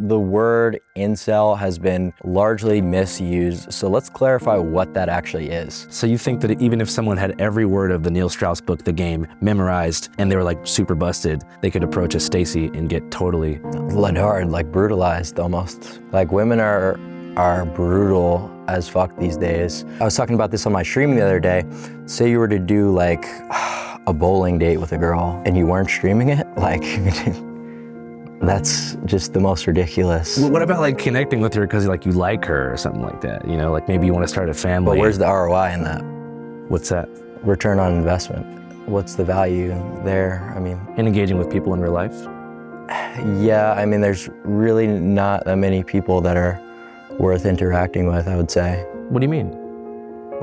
The word incel has been largely misused, so let's clarify what that actually is. So you think that even if someone had every word of the Neil Strauss book, The Game, memorized, and they were like super busted, they could approach a Stacy and get totally... Ladard, like brutalized almost. Like women are brutal as fuck these days. I was talking about this on my stream the other day. Say you were to do like a bowling date with a girl and you weren't streaming it, like that's just the most ridiculous. What about like connecting with her because like you like her or something like that? You know, like maybe you want to start a family. But where's the ROI in that? What's that? Return on investment. What's the value there? I mean, in engaging with people in real life? Yeah, I mean, there's really not that many people that are worth interacting with, I would say. What do you mean?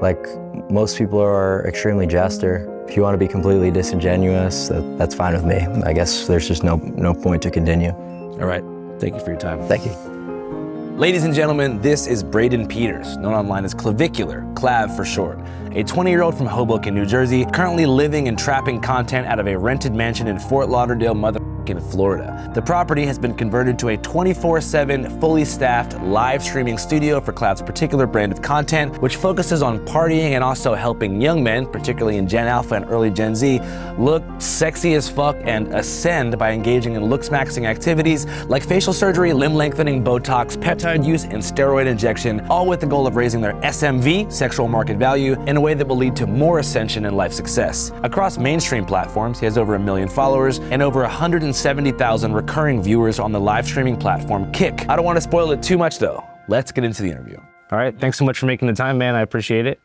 Like, most people are extremely jester. If you want to be completely disingenuous, that's fine with me. I guess there's just no point to continue. All right, thank you for your time. Thank you. Ladies and gentlemen, this is Braden Peters, known online as Clavicular, Clav for short. A 20-year-old from Hoboken, New Jersey, currently living and trapping content out of a rented mansion in Fort Lauderdale, in Florida. The property has been converted to a 24/7, fully staffed live streaming studio for Clav's particular brand of content, which focuses on partying and also helping young men, particularly in Gen Alpha and early Gen Z, look sexy as fuck and ascend by engaging in looks-maxing activities like facial surgery, limb lengthening, Botox, peptide use, and steroid injection, all with the goal of raising their SMV, sexual market value, in a way that will lead to more ascension and life success. Across mainstream platforms, he has over 1 million followers and over 170,000 recurring viewers on the live streaming platform Kick. I don't want to spoil it too much though. Let's get into the interview. All right, thanks so much for making the time, man. I appreciate it.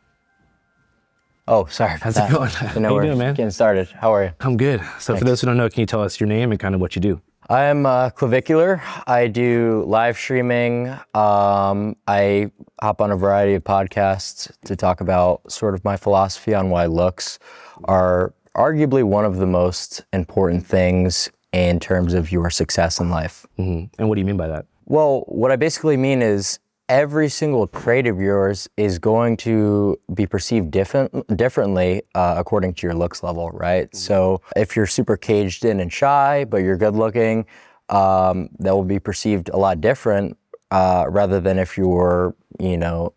Oh, sorry. How's it going? How you doing, man? Getting started. How are you? I'm good. So for those who don't know, can you tell us your name and kind of what you do? I am Clavicular. I do live streaming. I hop on a variety of podcasts to talk about sort of my philosophy on why looks are arguably one of the most important things in terms of your success in life. Mm-hmm. And what do you mean by that? Well, what I basically mean is every single trait of yours is going to be perceived differently according to your looks level, right? Mm-hmm. So if you're super caged in and shy, but you're good looking, that will be perceived a lot different rather than if you were, you know,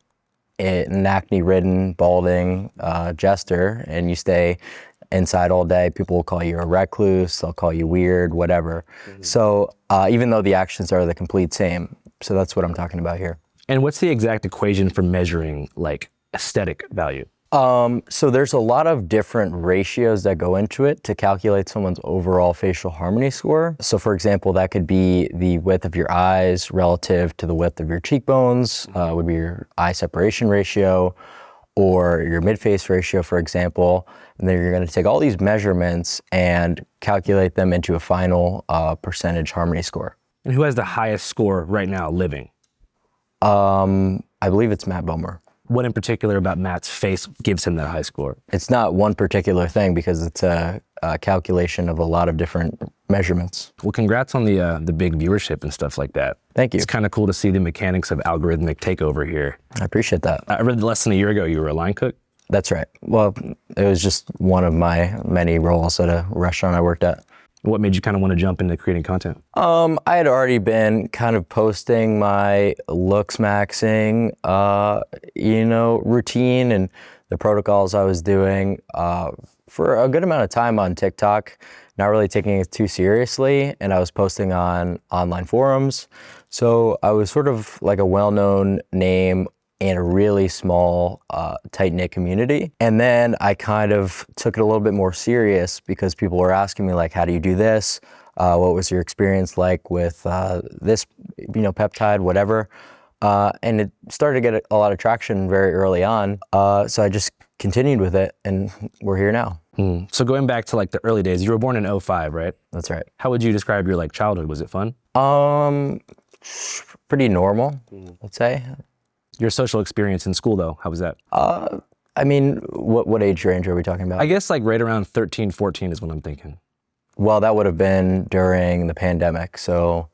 an acne-ridden, balding jester and you stay inside all day. People will call you a recluse, they'll call you weird, whatever. Mm-hmm. So even though the actions are the complete same, so that's what I'm talking about here. And what's the exact equation for measuring like aesthetic value? So there's a lot of different ratios that go into it to calculate someone's overall facial harmony score. So for example, that could be the width of your eyes relative to the width of your cheekbones, would be your eye separation ratio, or your mid-face ratio, for example. And then you're gonna take all these measurements and calculate them into a final percentage harmony score. And who has the highest score right now living? I believe it's Matt Bomer. What in particular about Matt's face gives him that high score? It's not one particular thing because it's a calculation of a lot of different measurements. Well, congrats on the big viewership and stuff like that. Thank you. It's kind of cool to see the mechanics of algorithmic takeover here. I appreciate that. I read less than a year ago you were a line cook. That's right. Well, it was just one of my many roles at a restaurant I worked at. What made you kind of want to jump into creating content? I had already been kind of posting my looks maxing, routine and the protocols I was doing for a good amount of time on TikTok, not really taking it too seriously. And I was posting on online forums. So I was sort of like a well-known name in a really small, tight-knit community. And then I kind of took it a little bit more serious because people were asking me like, how do you do this? What was your experience like with this, peptide, whatever? And it started to get a lot of traction very early on. So I just continued with it and we're here now. So going back to like the early days, you were born in 2005, right? That's right. How would you describe your like childhood? Was it fun? Pretty normal, I'd say. Your social experience in school though, how was that? What age range are we talking about? I guess like right around 13, 14 is what I'm thinking. Well, that would have been during the pandemic. So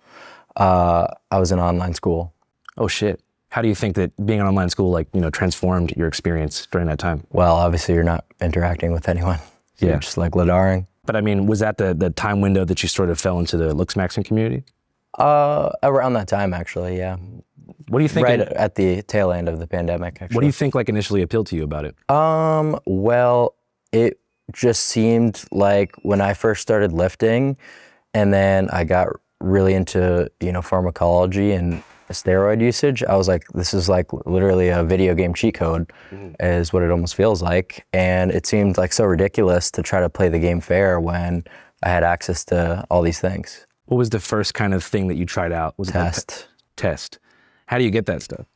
I was in online school. Oh shit. How do you think that being in online school transformed your experience during that time? Well, obviously you're not interacting with anyone. So yeah. You're just like Ladaring. But I mean, was that the time window that you sort of fell into the looks maxing community? Around that time, actually, yeah. What do you think? Right at the tail end of the pandemic, actually. What do you think like initially appealed to you about it? Well, it just seemed like when I first started lifting, and then I got really into, pharmacology and steroid usage, I was like, this is like literally a video game cheat code, is what it almost feels like. And it seemed like so ridiculous to try to play the game fair when I had access to all these things. What was the first kind of thing that you tried out? Was Test. Test. How do you get that stuff?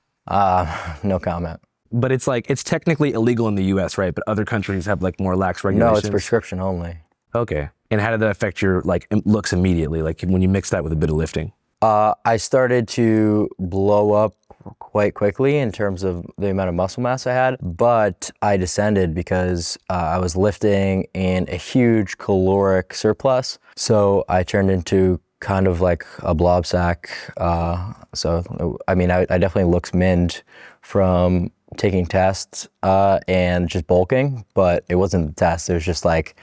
No comment. But it's technically illegal in the US, right? But other countries have like more lax regulations. No, it's prescription only. Okay. And how did that affect your like looks immediately? Like when you mix that with a bit of lifting? I started to blow up quite quickly in terms of the amount of muscle mass I had, but I descended because I was lifting in a huge caloric surplus. So I turned into kind of like a blob sack. So, I mean, I definitely looked minned from taking tests and just bulking, but it wasn't the test. It was just like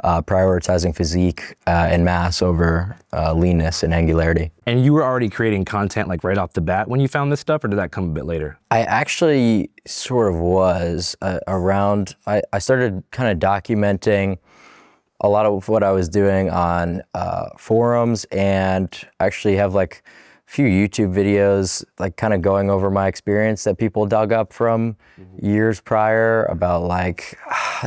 prioritizing physique and mass over leanness and angularity. And you were already creating content like right off the bat when you found this stuff, or did that come a bit later? I actually sort of was I started kind of documenting a lot of what I was doing on forums, and actually have like a few YouTube videos like kind of going over my experience that people dug up from years prior about like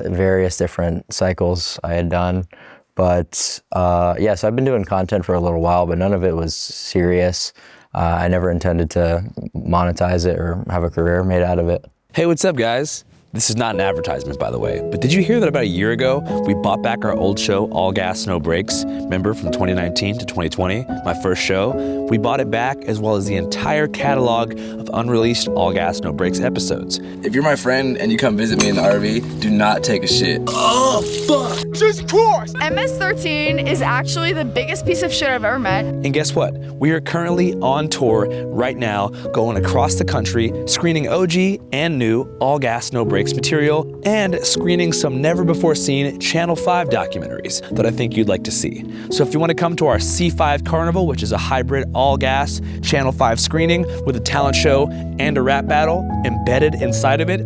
various different cycles I had done. But so I've been doing content for a little while, but none of it was serious. I never intended to monetize it or have a career made out of it. Hey, what's up, guys? This is not an advertisement, by the way, but did you hear that about a year ago, we bought back our old show, All Gas, No Brakes? Remember, from 2019 to 2020, my first show? We bought it back, as well as the entire catalog of unreleased All Gas, No Brakes episodes. If you're my friend and you come visit me in the RV, do not take a shit. Oh, fuck! Jesus Christ! MS-13 is actually the biggest piece of shit I've ever met. And guess what? We are currently on tour right now, going across the country, screening OG and new All Gas, No Brakes material, and screening some never-before-seen Channel 5 documentaries that I think you'd like to see. So if you want to come to our C5 Carnival, which is a hybrid all-gas Channel 5 screening with a talent show and a rap battle embedded inside of it,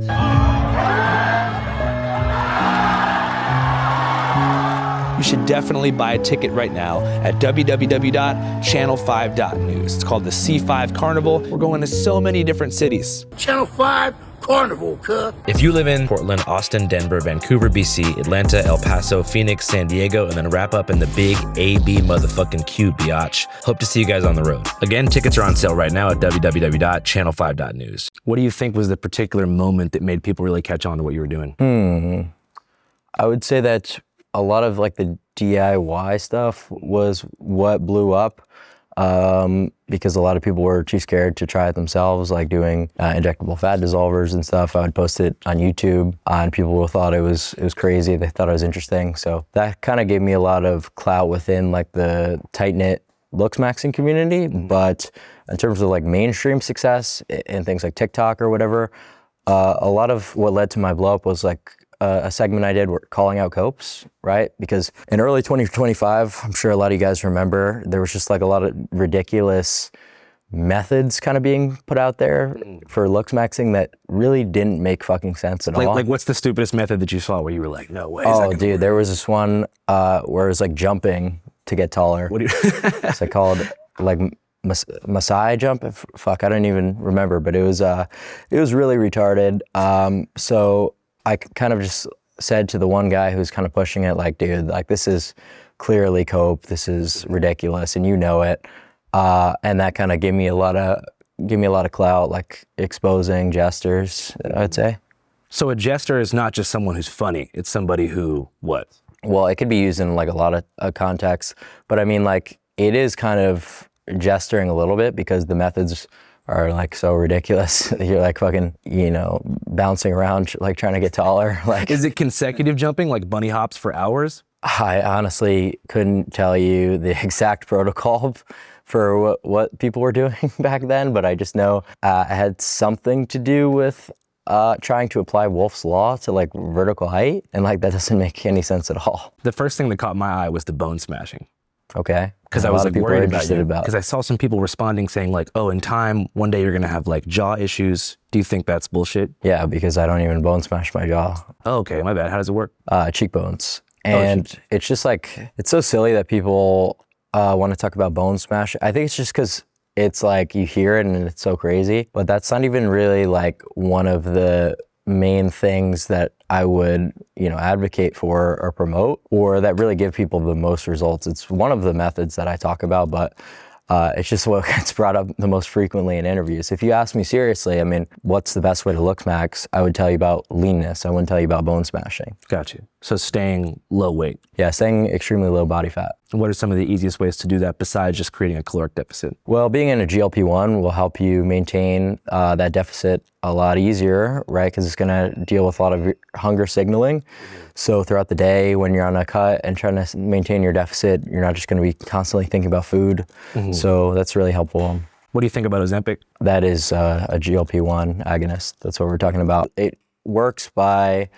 you should definitely buy a ticket right now at www.channel5.news. It's called the C5 Carnival. We're going to so many different cities. Channel 5 Carnival, cuh. If you live in Portland, Austin, Denver, Vancouver, BC, Atlanta, El Paso, Phoenix, San Diego, and then wrap up in the big AB motherfucking Q, biatch. Hope to see you guys on the road. Again, tickets are on sale right now at www.channel5.news. What do you think was the particular moment that made people really catch on to what you were doing? I would say that a lot of like the DIY stuff was what blew up, because a lot of people were too scared to try it themselves, like doing injectable fat dissolvers and stuff. I would post it on YouTube, and people thought it was crazy. They thought it was interesting. So that kind of gave me a lot of clout within like the tight-knit looks maxing community. But in terms of like mainstream success and things like TikTok or whatever, a lot of what led to my blow up was like a segment I did calling out copes, right? Because in early 2025, I'm sure a lot of you guys remember, there was just like a lot of ridiculous methods kind of being put out there for looks maxing that really didn't make fucking sense at all. Like what's the stupidest method that you saw where you were like, no way? Oh, dude, there was this one where it was like jumping to get taller. What do you? It's like called like Masai jump. Fuck, I don't even remember, but it was really retarded. So I kind of just said to the one guy who's kind of pushing it, like, dude, like this is clearly cope. This is ridiculous, and you know it. And that kind of gave me a lot of clout, like exposing jesters, I'd say. So a jester is not just someone who's funny. It's somebody who what? Well, it could be used in like a lot of contexts, but I mean, like it is kind of gesturing a little bit because the methods are like so ridiculous. You're like fucking, bouncing around, like trying to get taller. Like, is it consecutive jumping, like bunny hops for hours? I honestly couldn't tell you the exact protocol for what people were doing back then, but I just know it had something to do with trying to apply Wolff's Law to like vertical height, and like that doesn't make any sense at all. The first thing that caught my eye was the bone smashing. Okay. Because A I was lot of like people are worried about interested you. about. Because I saw some people responding saying like, oh, in time, one day you're going to have like jaw issues. Do you think that's bullshit? Yeah, because I don't even bone smash my jaw. Oh, okay, my bad. How does it work? Cheekbones. And it's just like, it's so silly that people want to talk about bone smash. I think it's just because it's like you hear it and it's so crazy, but that's not even really like one of the main things that I would, advocate for or promote, or that really give people the most results. It's one of the methods that I talk about, but it's just what gets brought up the most frequently in interviews. If you ask me seriously, I mean, what's the best way to look, Max? I would tell you about leanness. I wouldn't tell you about bone smashing. Got you. So staying low weight. Yeah, staying extremely low body fat. And what are some of the easiest ways to do that besides just creating a caloric deficit? Well, being in a GLP-1 will help you maintain that deficit a lot easier, right? Because it's going to deal with a lot of your hunger signaling. So throughout the day, when you're on a cut and trying to maintain your deficit, you're not just going to be constantly thinking about food. So that's really helpful. What do you think about Ozempic? That is a GLP-1 agonist. That's what we're talking about. It works by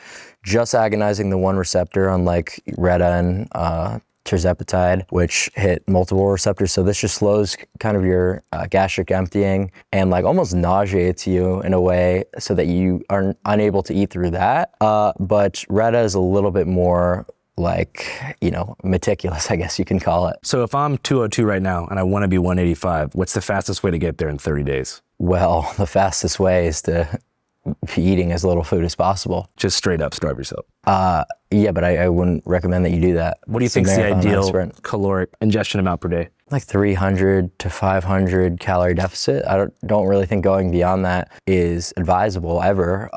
just agonizing the one receptor, unlike Reta and tirzepatide, which hit multiple receptors. So this just slows kind of your gastric emptying and like almost nauseates you in a way so that you are unable to eat through that. But Reta is a little bit more like, meticulous, I guess you can call it. So if I'm 202 right now and I want to be 185, what's the fastest way to get there in 30 days? Well, the fastest way is to be eating as little food as possible. Just straight up starve yourself. Yeah, but I wouldn't recommend that you do that. What do you It's a think is the marathon, not a ideal sprint. caloric ingestion amount per day? Like 300 to 500 calorie deficit. I don't really think going beyond that is advisable ever,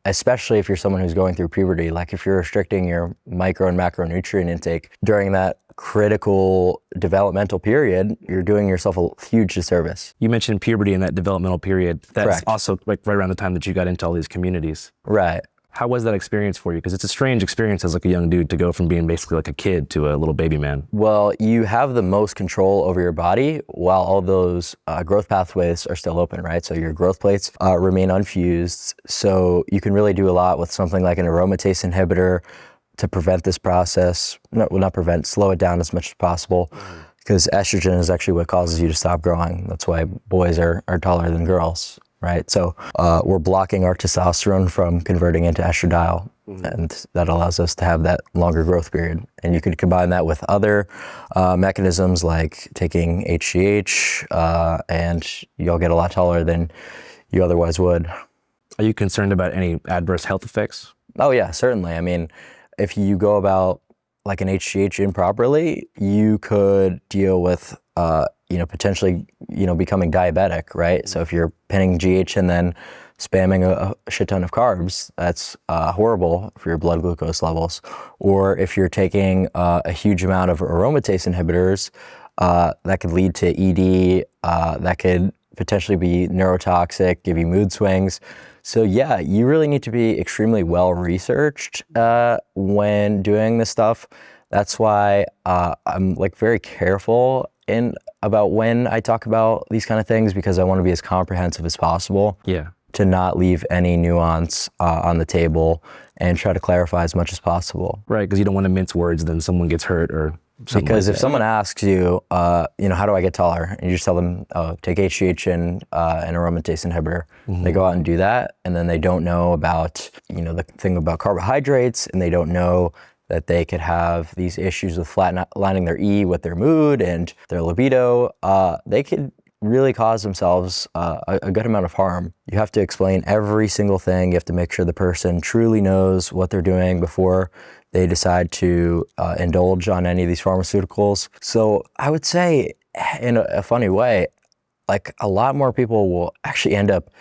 especially if you're someone who's going through puberty. Like if you're restricting your micro and macronutrient intake during that critical developmental period, you're doing yourself a huge disservice. You mentioned puberty in that developmental period. That's Correct. also like right around the time that you got into all these communities. Right. How was that experience for you? Because it's a strange experience as like a young dude to go from being basically like a kid to a little baby man. Well, you have the most control over your body while all those growth pathways are still open, right? So your growth plates remain unfused. So you can really do a lot with something like an aromatase inhibitor to prevent this process. Not prevent, slow it down as much as possible. Because estrogen is actually what causes you to stop growing. That's why boys are taller than girls, right? So we're blocking our testosterone from converting into estradiol, and that allows us to have that longer growth period. And you could combine that with other mechanisms like taking HGH, and you'll get a lot taller than you otherwise would. Are you concerned about any adverse health effects? Oh yeah, certainly. I mean, if you go about like an HGH improperly, you could deal with, potentially, becoming diabetic, right? So if you're pinning GH and then spamming a shit ton of carbs, that's horrible for your blood glucose levels. Or if you're taking a huge amount of aromatase inhibitors, that could lead to ED, that could potentially be neurotoxic, give you mood swings. So yeah, you really need to be extremely well researched when doing this stuff. That's why I'm like very careful about when I talk about these kind of things, because I want to be as comprehensive as possible. Yeah. To not leave any nuance on the table and try to clarify as much as possible. Right, because you don't want to mince words, then someone gets hurt or something. Because like if that. someone asks you, how do I get taller? And you just tell them, take HGH and an aromatase inhibitor. They go out and do that, and then they don't know about, the thing about carbohydrates, and they don't know that they could have these issues with flatlining their E with their mood and their libido. They could really cause themselves a good amount of harm. You have to explain every single thing. You have to make sure the person truly knows what they're doing before they decide to indulge on any of these pharmaceuticals. So I would say, in a funny way, like a lot more people will actually end up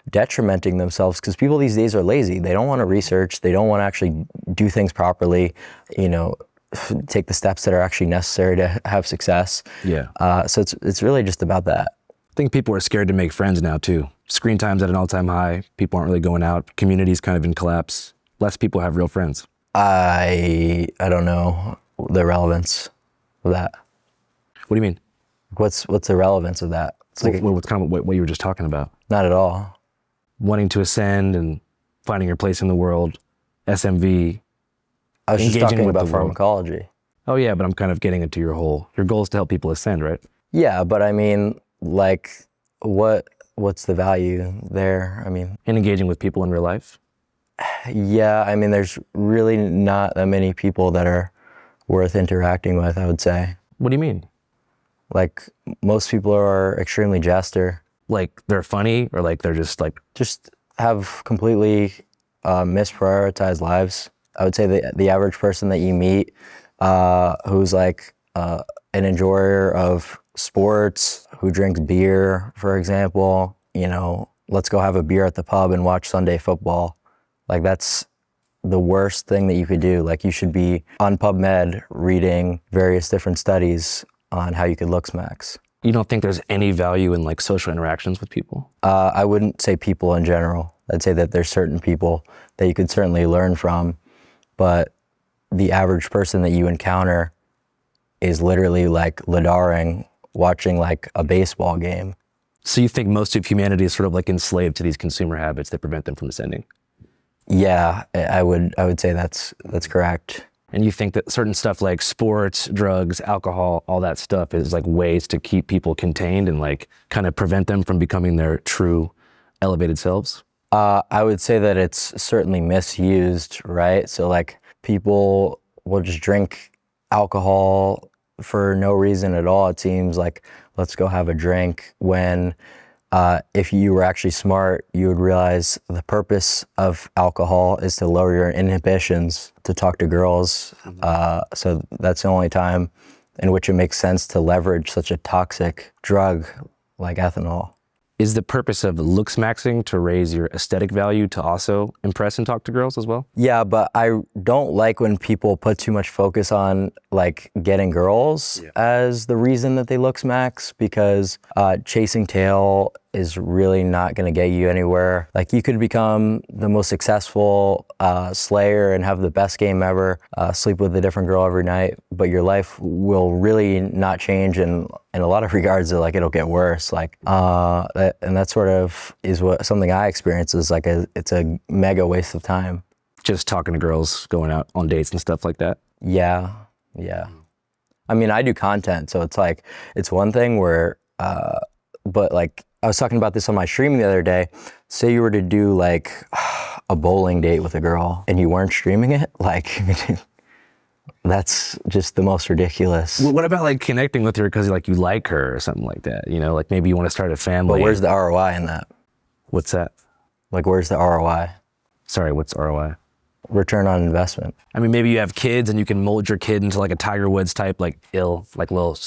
detrimenting themselves, because people these days are lazy. They don't want to research. They don't want to actually do things properly, take the steps that are actually necessary to have success. Yeah. So it's really just about that. I think people are scared to make friends now too. Screen time's at an all-time high. People aren't really going out. Community's kind of in collapse. Less people have real friends. I don't know the relevance of that. What do you mean? What's the relevance of that? It's like What's kind of what you were just talking about? not at all. Wanting to ascend and finding your place in the world, SMV. I was just Engaging talking with about the world. pharmacology. Oh yeah, but I'm kind of getting into your goal is to help people ascend, right? Yeah, but I mean, like, what's the value there? I mean, And engaging with people in real life. yeah, I mean, there's really not that many people that are worth interacting with, I would say. What do you mean? Like, most people are extremely jester, Like they're funny, or like they're just like, just have completely misprioritized lives. I would say the average person that you meet who's like an enjoyer of sports, who drinks beer, for example, you know, let's go have a beer at the pub and watch Sunday football. Like, that's the worst thing that you could do. Like, you should be on PubMed reading various different studies on how you could look smacks. you don't think there's any value in like social interactions with people? I wouldn't say people in general. I'd say that there's certain people that you could certainly learn from, but the average person that you encounter is literally like lidaring, watching like a baseball game. So you think most of humanity is sort of like enslaved to these consumer habits that prevent them from ascending? Yeah, I would say that's correct. And you think that certain stuff like sports, drugs, alcohol, all that stuff is like ways to keep people contained and like kind of prevent them from becoming their true elevated selves? I would say that it's certainly misused, right? So like people will just drink alcohol for no reason at all. It seems like, let's go have a drink, when if you were actually smart, you would realize the purpose of alcohol is to lower your inhibitions to talk to girls. So that's the only time in which it makes sense to leverage such a toxic drug like ethanol. Is the purpose of looks maxing to raise your aesthetic value to also impress and talk to girls as well? Yeah, but I don't like when people put too much focus on like getting girls as the reason that they look smacks, because chasing tail is really not going to get you anywhere. Like, you could become the most successful slayer and have the best game ever, sleep with a different girl every night, but your life will really not change, and in a lot of regards, like, it'll get worse. Like, and that sort of is what something I experience is like it's a mega waste of time. Just talking to girls, going out on dates and stuff like that? Yeah. I mean, I do content, so it's like, it's one thing where, but like, I was talking about this on my stream the other day. Say you were to do like a bowling date with a girl and you weren't streaming it, like, that's just the most ridiculous. What about like connecting with her because like you like her or something like that? You know, like maybe you want to start a family. But where's the ROI in that? What's that? Like, where's the ROI? Sorry, what's ROI? Return on investment. I mean, maybe you have kids and you can mold your kid into like a Tiger Woods type, like little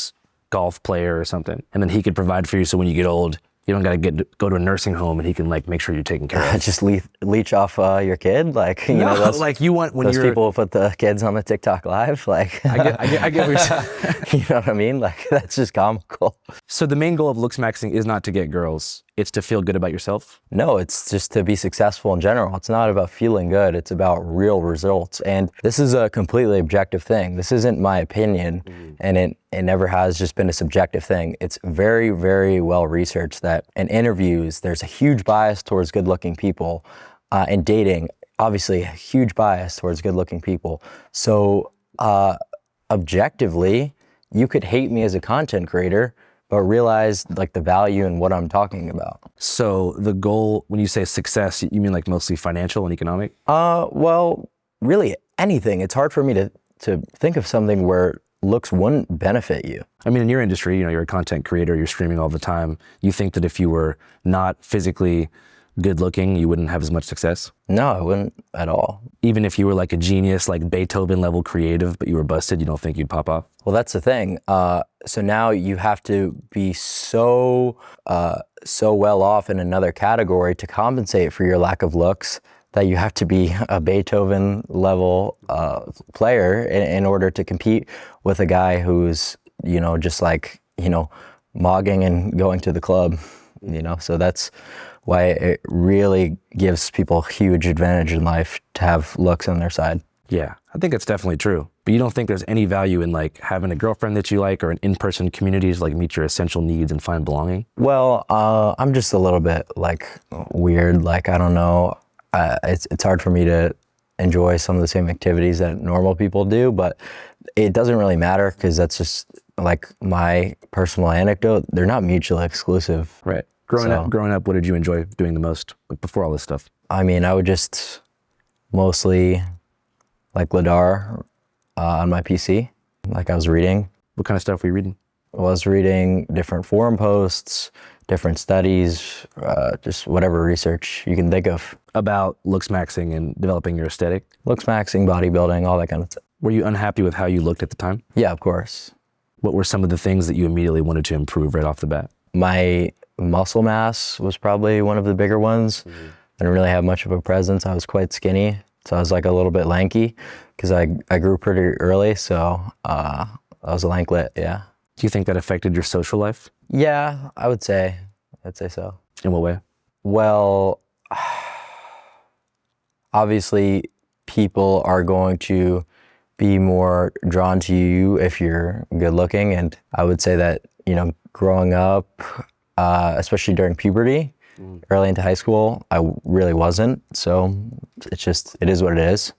golf player or something. And then he could provide for you, so when you get old, you don't got to go to a nursing home and he can like make sure you're taken care of. Just leech off your kid, like, you know, those, like you want when those you're people who put the kids on the TikTok live, like, I get what you're saying. you know what I mean? Like, that's just comical. So the main goal of looks maxing is not to get girls, it's to feel good about yourself. No, it's just to be successful in general. It's not about feeling good. It's about real results. And this is a completely objective thing. This isn't my opinion, and it never has just been a subjective thing. It's very, very well researched that in interviews, there's a huge bias towards good-looking people. In dating, obviously, a huge bias towards good-looking people. So objectively, you could hate me as a content creator, but realize like the value in what I'm talking about. So the goal, when you say success, you mean like mostly financial and economic? Well, really anything. It's hard for me to think of something where looks wouldn't benefit you. I mean, in your industry, you know, you're a content creator, you're streaming all the time. You think that if you were not physically good looking, you wouldn't have as much success? No, I wouldn't at all. Even if you were like a genius, like Beethoven level creative, but you were busted, you don't think you'd pop off? Well, that's the thing. So now you have to be so well off in another category to compensate for your lack of looks, that you have to be a Beethoven level player in order to compete with a guy who's, you know, just like, you know, mogging and going to the club, you know? So that's why it really gives people a huge advantage in life to have looks on their side. Yeah, I think it's definitely true. But you don't think there's any value in like having a girlfriend that you like, or an in-person community to like meet your essential needs and find belonging? Well, I'm just a little bit like weird. Like, I don't know. It's hard for me to enjoy some of the same activities that normal people do, but it doesn't really matter because that's just like my personal anecdote. They're not mutually exclusive. Right. So- Growing up, what did you enjoy doing the most, like before all this stuff? I mean, I would just mostly like Ladar on my PC. Like I was reading. What kind of stuff were you reading? I was reading different forum posts, different studies, just whatever research you can think of. About looks maxing and developing your aesthetic. Looks maxing, bodybuilding, all that kind of stuff. Were you unhappy with how you looked at the time? Yeah, of course. What were some of the things that you immediately wanted to improve right off the bat? My muscle mass was probably one of the bigger ones. I didn't really have much of a presence. I was quite skinny, so I was like a little bit lanky because I grew pretty early, so I was a lanklet, yeah. Do you think that affected your social life? Yeah, I'd say so. In what way? Well, obviously people are going to be more drawn to you if you're good looking, and I would say that, you know, growing up, especially during puberty, early into high school, I really wasn't. So it is what it is.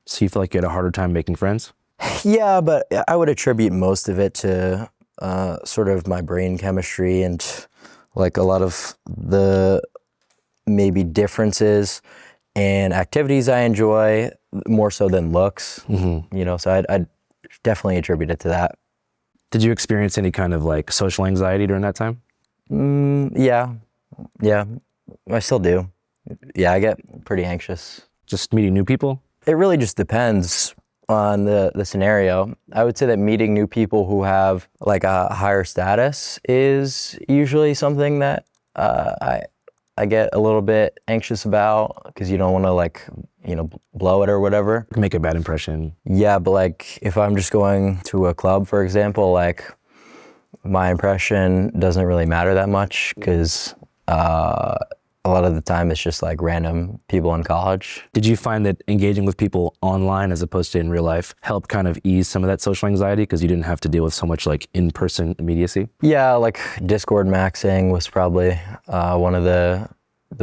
So you feel like you had a harder time making friends? Yeah, but I would attribute most of it to sort of my brain chemistry and like a lot of the maybe differences and activities I enjoy more so than looks. You know, so I'd definitely attribute it to that. Did you experience any kind of like social anxiety during that time? Yeah, I still do. Yeah, I get pretty anxious. Just meeting new people? It really just depends on the scenario. I would say that meeting new people who have like a higher status is usually something that I get a little bit anxious about because you don't want to like, you know, blow it or whatever. Make a bad impression. Yeah, but like if I'm just going to a club, for example, like my impression doesn't really matter that much because a lot of the time it's just like random people in college. Did you find that engaging with people online as opposed to in real life helped kind of ease some of that social anxiety because you didn't have to deal with so much like in-person immediacy? Yeah, like Discord maxing was probably one of the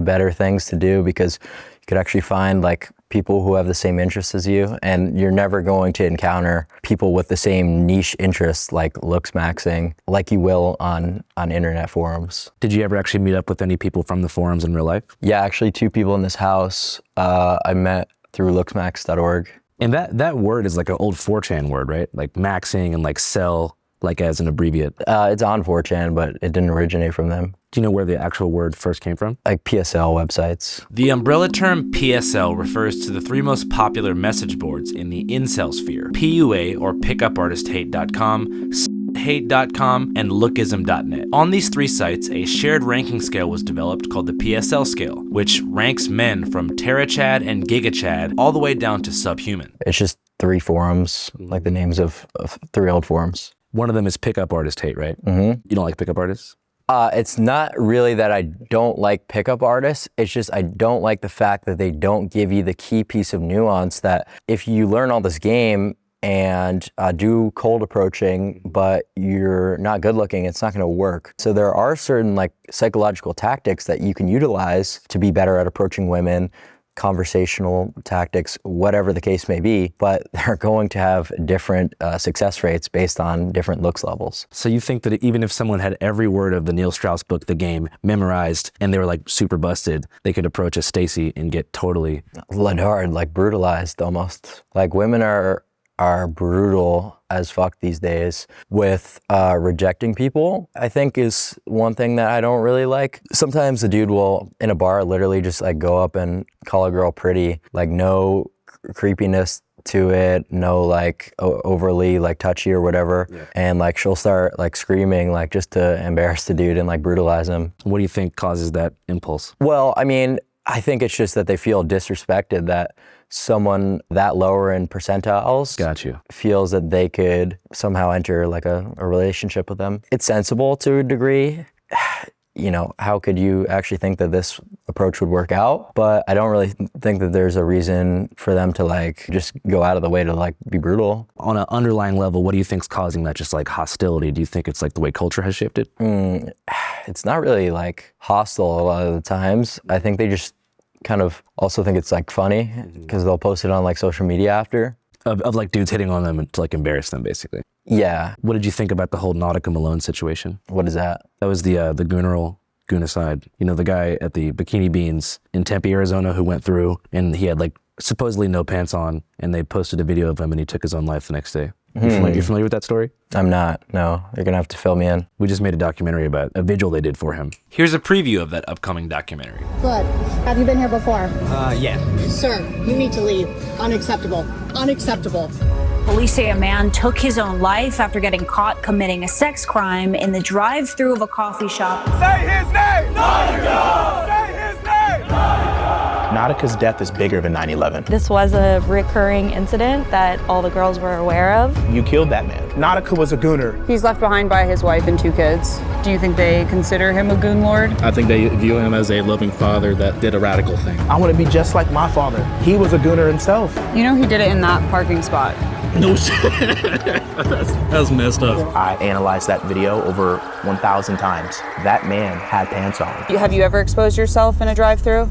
better things to do because you could actually find like people who have the same interests as you, and you're never going to encounter people with the same niche interests like looks maxing like you will on internet forums. Did you ever actually meet up with any people from the forums in real life? Yeah, actually 2 people in this house I met through looksmax.org. And that word is like an old 4chan word, right? Like maxing and like sell, like as an abbreviate. It's on 4chan, but it didn't originate from them. Do you know where the actual word first came from? Like PSL websites. The umbrella term PSL refers to the 3 most popular message boards in the incel sphere: PUA or pickupartisthate.com, hate.com, and lookism.net. On these 3 sites, a shared ranking scale was developed called the PSL scale, which ranks men from TerraChad and GigaChad all the way down to subhuman. It's just 3 forums, like the names of 3 old forums. One of them is Pickup Artist Hate, right? You don't like pickup artists? It's not really that I don't like pickup artists. It's just I don't like the fact that they don't give you the key piece of nuance that if you learn all this game and do cold approaching, but you're not good looking, it's not going to work. So there are certain like psychological tactics that you can utilize to be better at approaching women, conversational tactics, whatever the case may be, but they're going to have different success rates based on different looks levels. So you think that even if someone had every word of the Neil Strauss book, The Game, memorized, and they were like super busted, they could approach a Stacy and get totally... Ladard, like brutalized almost. Like women are brutal as fuck these days with rejecting people, I think is one thing that I don't really like. Sometimes a dude will, in a bar, literally just like go up and call a girl pretty, like no creepiness to it, no like overly like touchy or whatever. And like she'll start like screaming like just to embarrass the dude and like brutalize him. What do you think causes that impulse? Well, I mean, I think it's just that they feel disrespected that someone that lower in percentiles Got you. feels that they could somehow enter like a relationship with them. It's sensible to a degree. You know, how could you actually think that this approach would work out? But I don't really think that there's a reason for them to like just go out of the way to like be brutal. On an underlying level, what do you think's causing that just like hostility? Do you think it's like the way culture has shifted? It's not really like hostile a lot of the times. I think they just kind of also think it's like funny because they'll post it on like social media after. of like dudes hitting on them to like embarrass them, basically. Yeah. What did you think about the whole Nautica Malone situation? What is that? That was the Goonicide. You know, the guy at the Bikini Beans in Tempe, Arizona, who went through and he had like supposedly no pants on, and they posted a video of him and he took his own life the next day. You familiar with that story? I'm not. No, you're gonna have to fill me in. We just made a documentary about a vigil they did for him. Here's a preview of that upcoming documentary. Good. Have you been here before? Yeah. Sir, you need to leave. Unacceptable. Unacceptable. Police say a man took his own life after getting caught committing a sex crime in the drive-thru of a coffee shop. Say his name! Nautica! Say his name! Nautica's death is bigger than 9/11. This was a recurring incident that all the girls were aware of. You killed that man. Nautica was a gooner. He's left behind by his wife and 2 kids. Do you think they consider him a goon lord? I think they view him as a loving father that did a radical thing. I want to be just like my father. He was a gooner himself. You know he did it in that parking spot. No shit. That's messed up. I analyzed that video over 1,000 times. That man had pants on. Have you ever exposed yourself in a drive-thru?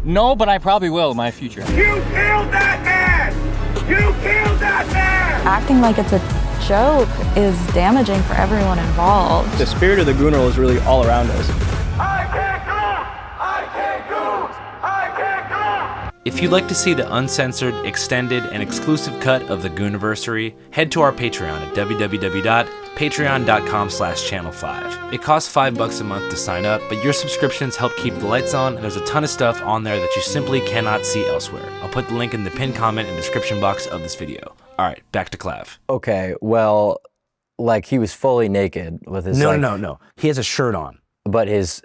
No, but I probably will in my future. You killed that man! You killed that man! Acting like it's a joke is damaging for everyone involved. The spirit of the Gooner is really all around us. I can't go! I can't go! I can't go! If you'd like to see the uncensored, extended, and exclusive cut of the Gooniversary, head to our Patreon at www.patreon.com/channel5. It costs $5 a month to sign up, but your subscriptions help keep the lights on, and there's a ton of stuff on there that you simply cannot see elsewhere. I'll put the link in the pinned comment and description box of this video. All right, back to Clav. Okay, well, like he was fully naked with his No. He has a shirt on. But his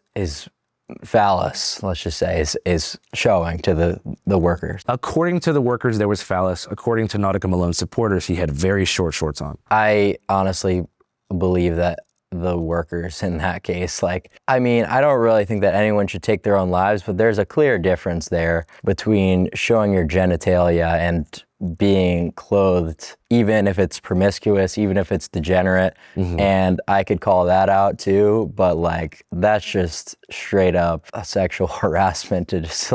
phallus, let's just say, is showing to the workers. According to the workers, there was phallus. According to Nautica Malone supporters, he had very short shorts on. I honestly believe that the workers in that case, I don't really think that anyone should take their own lives, but there's a clear difference there between showing your genitalia and being clothed, even if it's promiscuous, even if it's degenerate. And I could call that out too, but that's just straight up a sexual harassment to just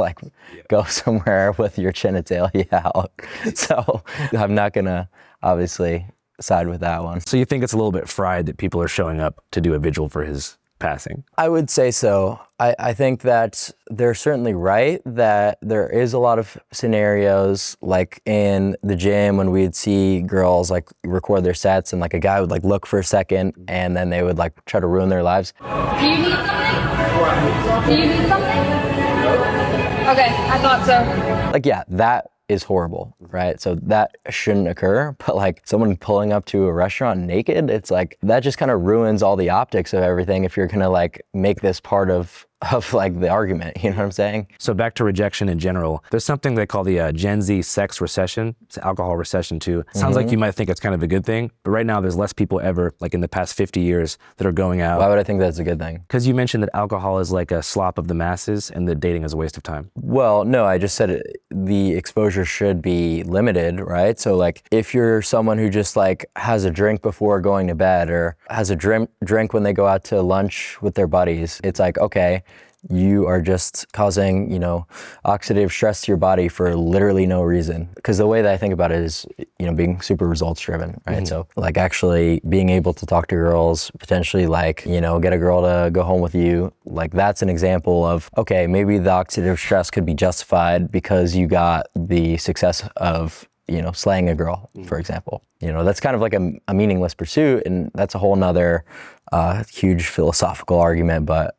go somewhere with your genitalia out. So I'm not gonna obviously side with that one. So you think it's a little bit fried that people are showing up to do a vigil for his passing? I would say so. I think that they're certainly right that there is a lot of scenarios like in the gym when we'd see girls record their sets and a guy would look for a second and then they would try to ruin their lives. Do you need something? Do you need something? Okay, I thought so. Yeah, that is horrible, right? So that shouldn't occur, but someone pulling up to a restaurant naked, it's that just kind of ruins all the optics of everything if you're gonna make this part of the argument, you know what I'm saying? So back to rejection in general, there's something they call the Gen Z sex recession. It's alcohol recession too. Sounds like you might think it's kind of a good thing, but right now there's less people ever, in the past 50 years, that are going out. Why would I think that's a good thing? Because you mentioned that alcohol is like a slop of the masses and that dating is a waste of time. Well, no, I just said the exposure should be limited, right? So if you're someone who just has a drink before going to bed or has a drink when they go out to lunch with their buddies, it's okay, you are just causing, oxidative stress to your body for literally no reason. Because the way that I think about it is, being super results driven, right? So actually being able to talk to girls, potentially get a girl to go home with you, that's an example of, okay, maybe the oxidative stress could be justified because you got the success of slaying a girl, for example. That's kind of a meaningless pursuit, and that's a whole nother huge philosophical argument, but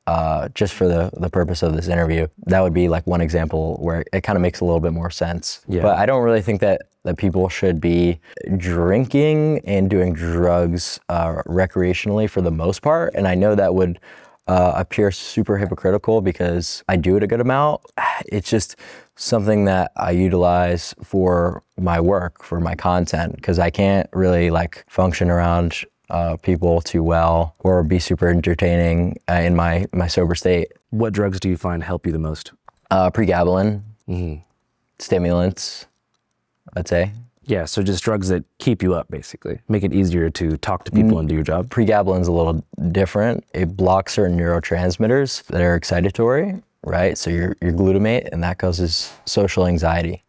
just for the purpose of this interview, that would be one example where it kind of makes a little bit more sense. Yeah. But I don't really think that people should be drinking and doing drugs recreationally for the most part, and I know that would appear super hypocritical because I do it a good amount. It's just something that I utilize for my work, for my content, because I can't really function around people too well or be super entertaining in my sober state. What drugs do you find help you the most? Pregabalin, stimulants, I'd say. Yeah, so just drugs that keep you up, basically. Make it easier to talk to people and do your job. Pregabalin's a little different. It blocks certain neurotransmitters that are excitatory, right? So your glutamate, and that causes social anxiety.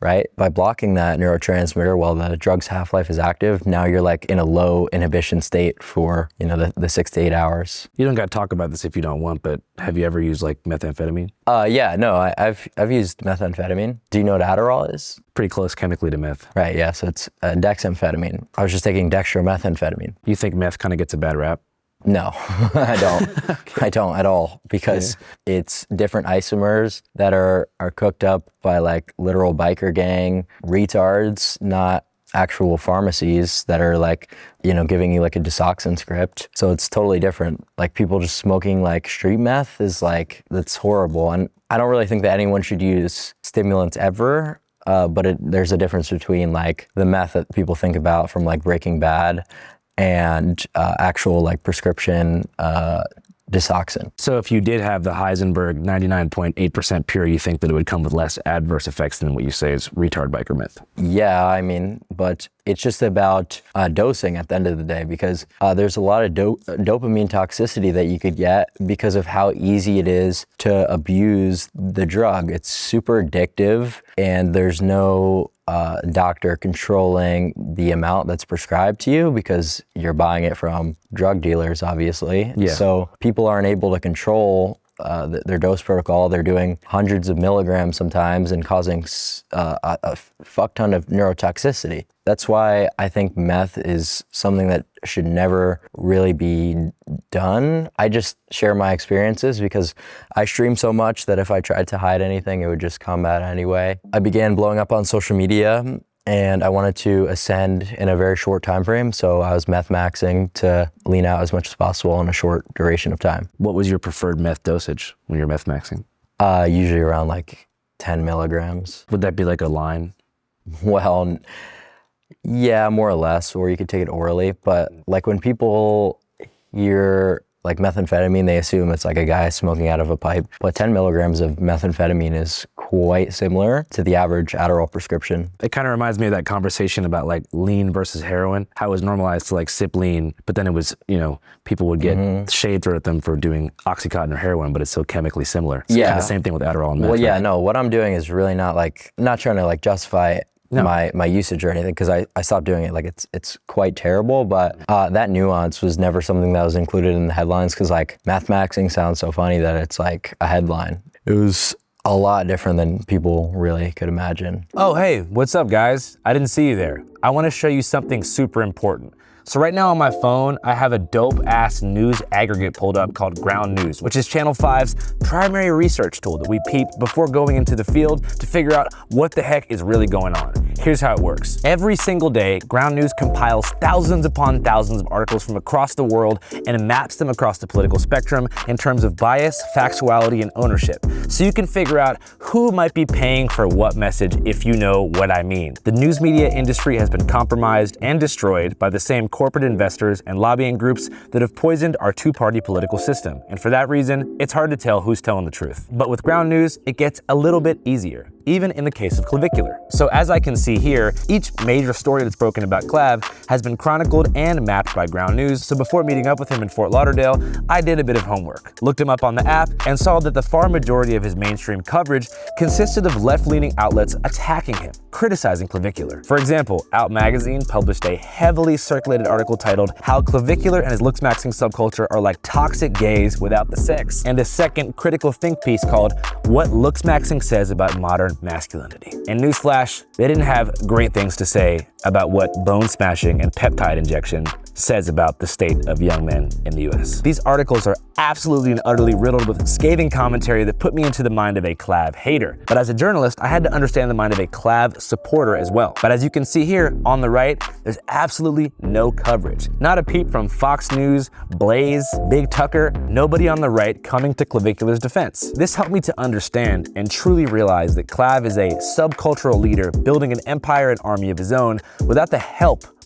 right? By blocking that neurotransmitter while the drug's half-life is active, now you're like in a low inhibition state for, you know, the 6 to 8 hours. You don't got to talk about this if you don't want, but have you ever used like methamphetamine? Yeah, no, I've used methamphetamine. Do you know what Adderall is? Pretty close chemically to meth. Right, yeah, so it's dexamphetamine. I was just taking dextromethamphetamine. You think meth kind of gets a bad rap? No, I don't. Okay. I don't at all, because it's different isomers that are cooked up by like literal biker gang retards, not actual pharmacies that are like, you know, giving you like a Desoxyn script. So it's totally different. Like people just smoking like street meth is like, that's horrible. And I don't really think that anyone should use stimulants ever. But there's a difference between like the meth that people think about from like Breaking Bad and actual like prescription Desoxyn. So if you did have the Heisenberg 99.8% pure, you think that it would come with less adverse effects than what you say is retard biker meth? Yeah, I mean, but it's just about dosing at the end of the day, because there's a lot of dopamine toxicity that you could get because of how easy it is to abuse the drug. It's super addictive, and there's no doctor controlling the amount that's prescribed to you because you're buying it from drug dealers, obviously. Yeah. So people aren't able to control their dose protocol. They're doing hundreds of milligrams sometimes and causing a fuck ton of neurotoxicity. That's why I think meth is something that should never really be done. I just share my experiences because I stream so much that if I tried to hide anything, it would just come out anyway. I began blowing up on social media, and I wanted to ascend in a very short time frame, so I was meth maxing to lean out as much as possible in a short duration of time. What was your preferred meth dosage when you're meth maxing? Usually around like 10 milligrams. Would that be like a line? Well, yeah, more or less, or you could take it orally. But like when people hear like methamphetamine, they assume it's like a guy smoking out of a pipe. But 10 milligrams of methamphetamine is quite similar to the average Adderall prescription. It kind of reminds me of that conversation about like lean versus heroin, how it was normalized to like sip lean, but then it was, you know, people would get shade thrown at them for doing Oxycontin or heroin, but it's so chemically similar. So yeah. Kind of same thing with Adderall and meth. Well, yeah, right? no, what I'm doing is really not trying to like justify my usage or anything, because I stopped doing it. Like it's quite terrible, but that nuance was never something that was included in the headlines, because like meth maxing sounds so funny that it's like a headline. It was a lot different than people really could imagine. Oh, hey, what's up, guys? I didn't see you there. I want to show you something super important. So right now on my phone, I have a dope-ass news aggregate pulled up called Ground News, which is Channel 5's primary research tool that we peep before going into the field to figure out what the heck is really going on. Here's how it works. Every single day, Ground News compiles thousands upon thousands of articles from across the world and maps them across the political spectrum in terms of bias, factuality, and ownership. So you can figure out who might be paying for what message, if you know what I mean. The news media industry has been compromised and destroyed by the same corporate investors and lobbying groups that have poisoned our two-party political system. And for that reason, it's hard to tell who's telling the truth. But with Ground News, it gets a little bit easier, even in the case of Clavicular. So as I can see here, each major story that's broken about Clav has been chronicled and mapped by Ground News. So before meeting up with him in Fort Lauderdale, I did a bit of homework, looked him up on the app, and saw that the far majority of his mainstream coverage consisted of left-leaning outlets attacking him, criticizing Clavicular. For example, Out Magazine published a heavily circulated article titled "How Clavicular and His Looks-Maxing Subculture Are Like Toxic Gays Without the Sex," and a second critical think piece called "What Looks-Maxing Says About Modern Masculinity." And newsflash, they didn't have great things to say about what bone smashing and peptide injection says about the state of young men in the US. These articles are absolutely and utterly riddled with scathing commentary that put me into the mind of a Clav hater. But as a journalist, I had to understand the mind of a Clav supporter as well. But as you can see here on the right, there's absolutely no coverage. Not a peep from Fox News, Blaze, Big Tucker, nobody on the right coming to Clavicular's defense. This helped me to understand and truly realize that Clav is a subcultural leader building an empire and army of his own without the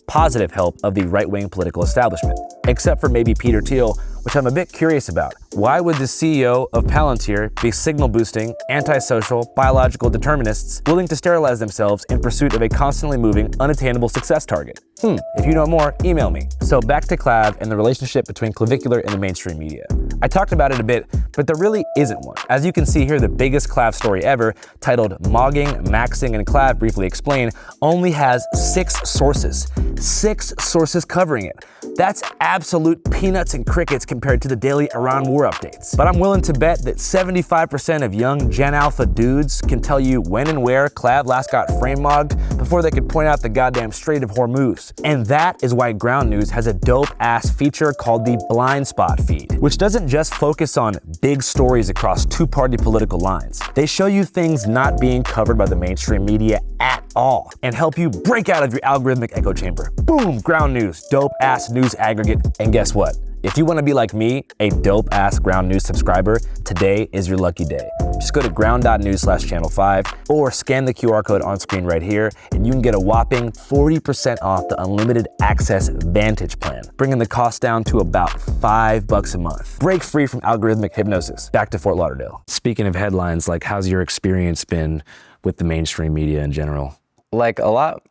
positive help of the right-wing political establishment, except for maybe Peter Thiel, which I'm a bit curious about. Why would the CEO of Palantir be signal-boosting, antisocial, biological determinists willing to sterilize themselves in pursuit of a constantly moving, unattainable success target? If you know more, email me. So back to Clav and the relationship between Clavicular and the mainstream media. I talked about it a bit, but there really isn't one. As you can see here, the biggest Clav story ever, titled Mogging, Maxing, and Clav Briefly Explained, only has 6 sources. 6 sources covering it. That's absolute peanuts and crickets compared to the daily Iran war updates. But I'm willing to bet that 75% of young Gen Alpha dudes can tell you when and where Clav last got frame mogged before they could point out the goddamn Strait of Hormuz. And that is why Ground News has a dope-ass feature called the Blind Spot feed, which doesn't just focus on big stories across two-party political lines. They show you things not being covered by the mainstream media at all and help you break out of your algorithmic echo chamber. Boom, Ground News, dope-ass news aggregate. And guess what? If you want to be like me, a dope-ass Ground News subscriber, today is your lucky day. Just go to ground.news/channel5 or scan the QR code on screen right here and you can get a whopping 40% off the unlimited access Vantage plan, bringing the cost down to about $5 a month. Break free from algorithmic hypnosis. Back to Fort Lauderdale. Speaking of headlines, like how's your experience been with the mainstream media in general? Like a lot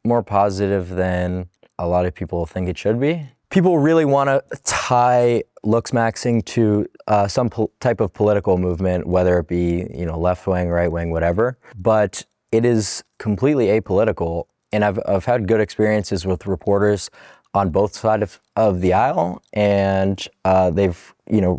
more positive than a lot of people think it should be. People really want to tie looks maxing to some type of political movement, whether it be, left wing, right wing, whatever. But it is completely apolitical, and I've had good experiences with reporters on both sides of the aisle, and they've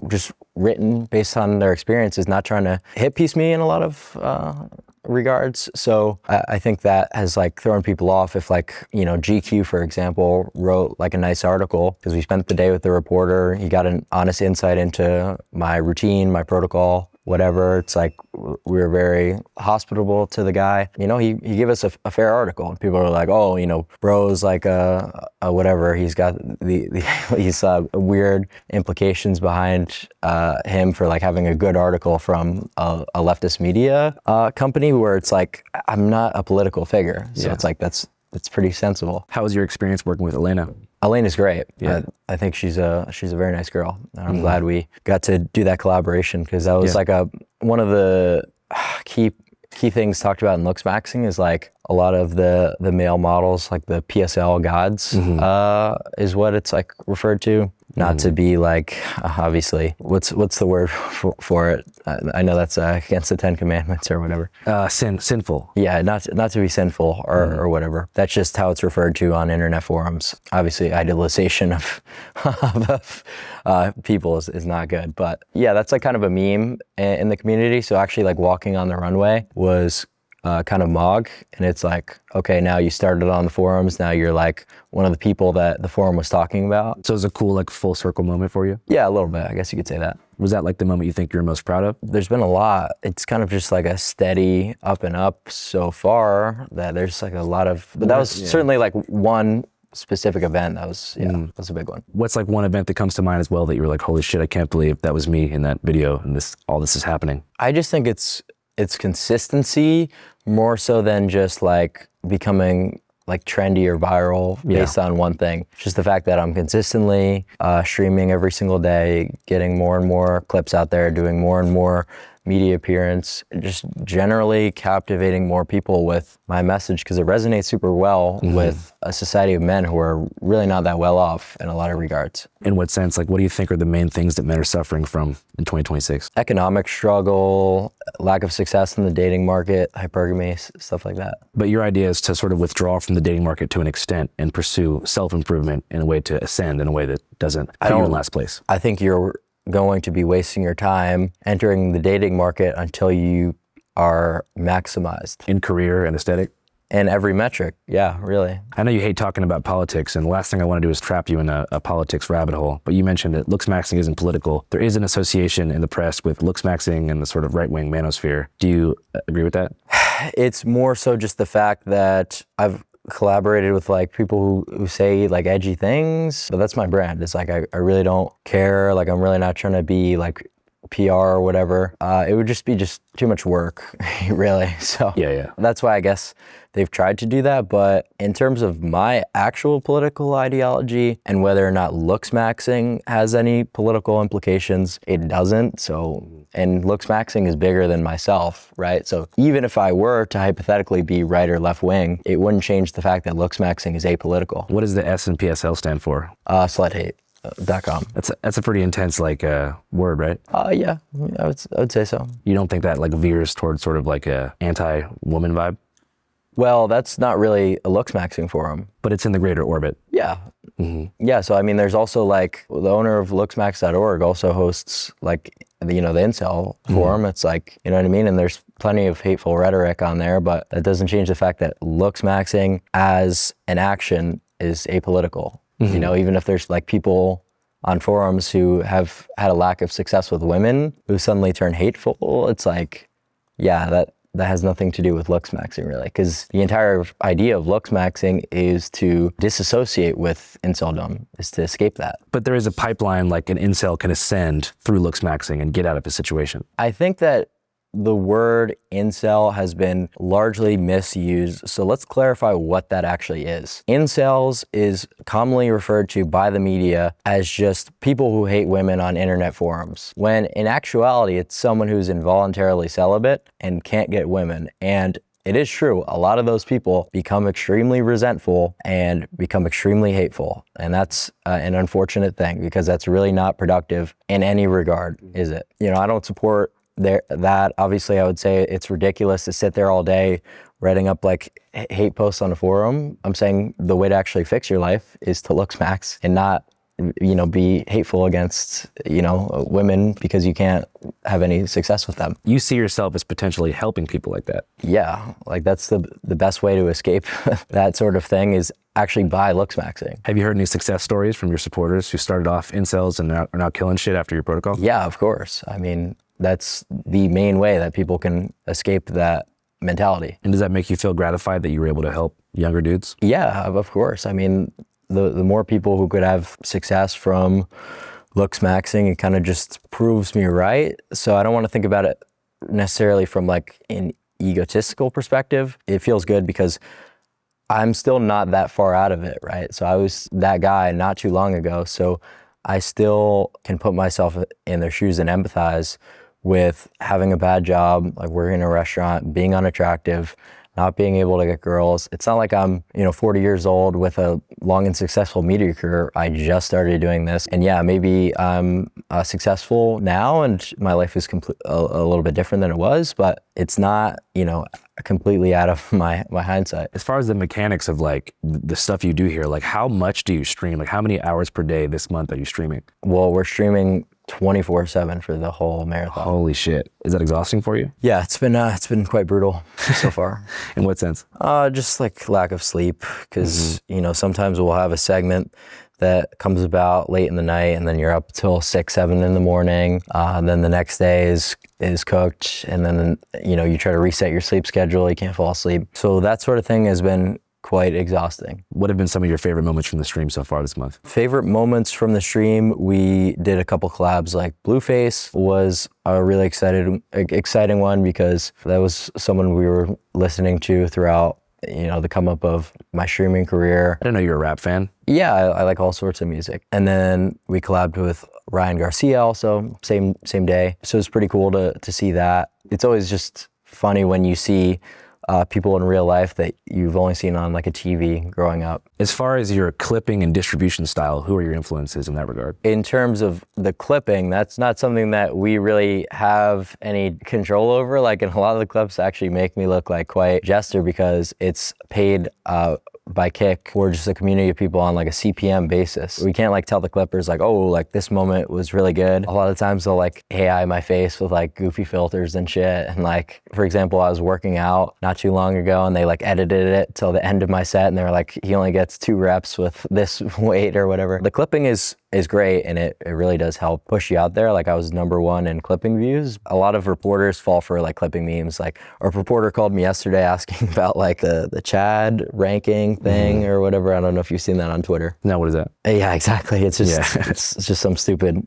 just written based on their experiences, not trying to hit piece me in a lot of regards. So I think that has thrown people off. If GQ, for example, wrote a nice article because we spent the day with the reporter, he got an honest insight into my routine, my protocol, whatever. It's we were very hospitable to the guy. He gave us a fair article, and people are like, oh, bro's a whatever. He's got these weird implications behind him for having a good article from a leftist media company, where it's I'm not a political figure, so yeah. That's pretty sensible. How was your experience working with Elena? Elena's great. Yeah. I think she's a very nice girl, and I'm glad we got to do that collaboration, because that was one of the key things talked about in looks maxing is a lot of the male models, the PSL gods, is what it's referred to. Not to be obviously, what's the word for it? I know that's against the 10 Commandments or whatever. Sinful. Yeah, not to be sinful or whatever. That's just how it's referred to on internet forums. Obviously, idealization of people is not good. But yeah, that's kind of a meme in the community. So actually walking on the runway was kind of Mog, and it's okay, now you started on the forums, now you're one of the people that the forum was talking about. So it was a cool full circle moment for you? Yeah, a little bit, I guess you could say that. Was that the moment you think you're most proud of? There's been a lot. It's kind of just a steady up and up so far, that there's a lot of, but that was certainly one specific event that was that's a big one. What's one event that comes to mind as well that you were holy shit, I can't believe that was me in that video and all this is happening? I just think it's consistency more so than just becoming trendy or viral based on one thing. Just the fact that I'm consistently streaming every single day, getting more and more clips out there, doing more and more media appearance, just generally captivating more people with my message, because it resonates super well with a society of men who are really not that well off in a lot of regards. In what sense? What do you think are the main things that men are suffering from in 2026? Economic struggle, lack of success in the dating market, hypergamy, stuff like that. But your idea is to sort of withdraw from the dating market to an extent and pursue self-improvement in a way to ascend in a way that doesn't put you in last place. I think you're going to be wasting your time entering the dating market until you are maximized. In career and aesthetic? In every metric, yeah, really. I know you hate talking about politics, and the last thing I want to do is trap you in a politics rabbit hole, but you mentioned that looks maxing isn't political. There is an association in the press with looks maxing and the sort of right-wing manosphere. Do you agree with that? It's more so just the fact that I've collaborated with people who say edgy things, but that's my brand. It's I really don't care. I'm really not trying to be PR or whatever. It would just be too much work, really. So yeah. That's why I guess they've tried to do that. But in terms of my actual political ideology and whether or not looks maxing has any political implications, it doesn't. So, and looks maxing is bigger than myself, right? So even if I were to hypothetically be right or left wing, it wouldn't change the fact that looks maxing is apolitical. What does the S and PSL stand for? Slut hate. looksmax.com. That's a pretty intense word, right? Yeah, I would say so. You don't think that veers towards sort of like a anti-woman vibe? Well, that's not really a looksmaxing forum. But it's in the greater orbit. Yeah. Mm-hmm. Yeah, so I mean, there's also the owner of looksmax.org also hosts the incel forum. It's you know what I mean? And there's plenty of hateful rhetoric on there, but that doesn't change the fact that looksmaxing as an action is apolitical. Mm-hmm. You know, even if there's people on forums who have had a lack of success with women who suddenly turn hateful, it's that has nothing to do with looksmaxing, really, because the entire idea of looksmaxing is to disassociate with inceldom, is to escape that. But there is a pipeline an incel can ascend through looksmaxing and get out of a situation. I think that the word incel has been largely misused, so let's clarify what that actually is. Incels is commonly referred to by the media as just people who hate women on internet forums, when in actuality it's someone who's involuntarily celibate and can't get women. And it is true, a lot of those people become extremely resentful and become extremely hateful. And that's an unfortunate thing, because that's really not productive in any regard, is it? You know, I don't support that. Obviously, I would say it's ridiculous to sit there all day writing up hate posts on a forum. I'm saying the way to actually fix your life is to looksmax and not, be hateful against, women because you can't have any success with them. You see yourself as potentially helping people like that. Yeah, that's the best way to escape that sort of thing is actually by looksmaxing. Have you heard any success stories from your supporters who started off incels and are now killing shit after your protocol? Yeah, of course. I mean, that's the main way that people can escape that mentality. And does that make you feel gratified that you were able to help younger dudes? Yeah, of course. I mean, the more people who could have success from looksmaxing, it kind of just proves me right. So I don't want to think about it necessarily from an egotistical perspective. It feels good because I'm still not that far out of it, right? So I was that guy not too long ago. So I still can put myself in their shoes and empathize with having a bad job, working in a restaurant, being unattractive, not being able to get girls. It's not like I'm, 40 years old with a long and successful media career. I just started doing this. And yeah, maybe I'm successful now and my life is a little bit different than it was, but it's not, completely out of my hindsight. As far as the mechanics of the stuff you do here, how much do you stream? How many hours per day this month are you streaming? Well, we're streaming 24/7 for the whole marathon. Holy shit. Is that exhausting for you? Yeah, it's been quite brutal so far. In what sense? Just lack of sleep, because sometimes we'll have a segment that comes about late in the night and then you're up till 6, 7 in the morning. Then the next day is cooked, and then you try to reset your sleep schedule, you can't fall asleep. So that sort of thing has been quite exhausting. What have been some of your favorite moments from the stream so far this month? Favorite moments from the stream, we did a couple collabs. Blueface was a really exciting one, because that was someone we were listening to throughout the come up of my streaming career. I didn't know you were a rap fan. Yeah, I like all sorts of music. And then we collabed with Ryan Garcia also, same day. So it's pretty cool to see that. It's always just funny when you see people in real life that you've only seen on a TV growing up. As far as your clipping and distribution style, who are your influences in that regard? In terms of the clipping, that's not something that we really have any control over. And a lot of the clips actually make me look like quite jester, because it's paid by Kick. We're just a community of people on a CPM basis. We can't tell the clippers this moment was really good. A lot of times they'll AI my face with goofy filters and shit. And for example, I was working out not too long ago and they edited it till the end of my set and they were he only gets 2 reps with this weight or whatever. The clipping is great, and it really does help push you out there. I was #1 in clipping views. A lot of reporters fall for clipping memes. A reporter called me yesterday asking about the Chad ranking thing or whatever. I don't know if you've seen that on Twitter. No, what is that? Yeah, exactly. It's just it's just some stupid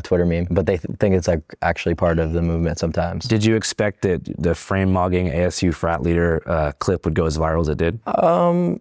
Twitter meme, but they think it's actually part of the movement sometimes. Did you expect that the frame mogging ASU frat leader clip would go as viral as it did?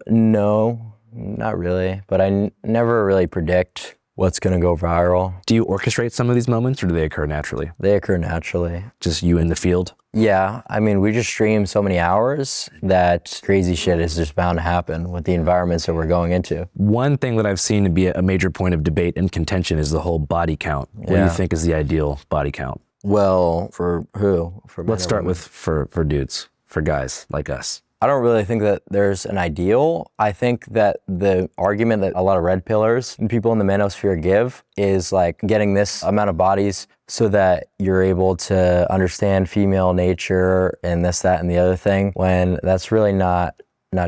No, not really. But I never really predict what's going to go viral. Do you orchestrate some of these moments, or do they occur naturally? They occur naturally. Just you in the field? Yeah, I mean, we just stream so many hours that crazy shit is just bound to happen with the environments that we're going into. One thing that I've seen to be a major point of debate and contention is the whole body count. What do you think is the ideal body count? Well, for who? For Let's start with for dudes, for guys like us. I don't really think that there's an ideal. I think that the argument that a lot of red pillars and people in the manosphere give is like getting this amount of bodies so that you're able to understand female nature and this, that, and the other thing, when that's really not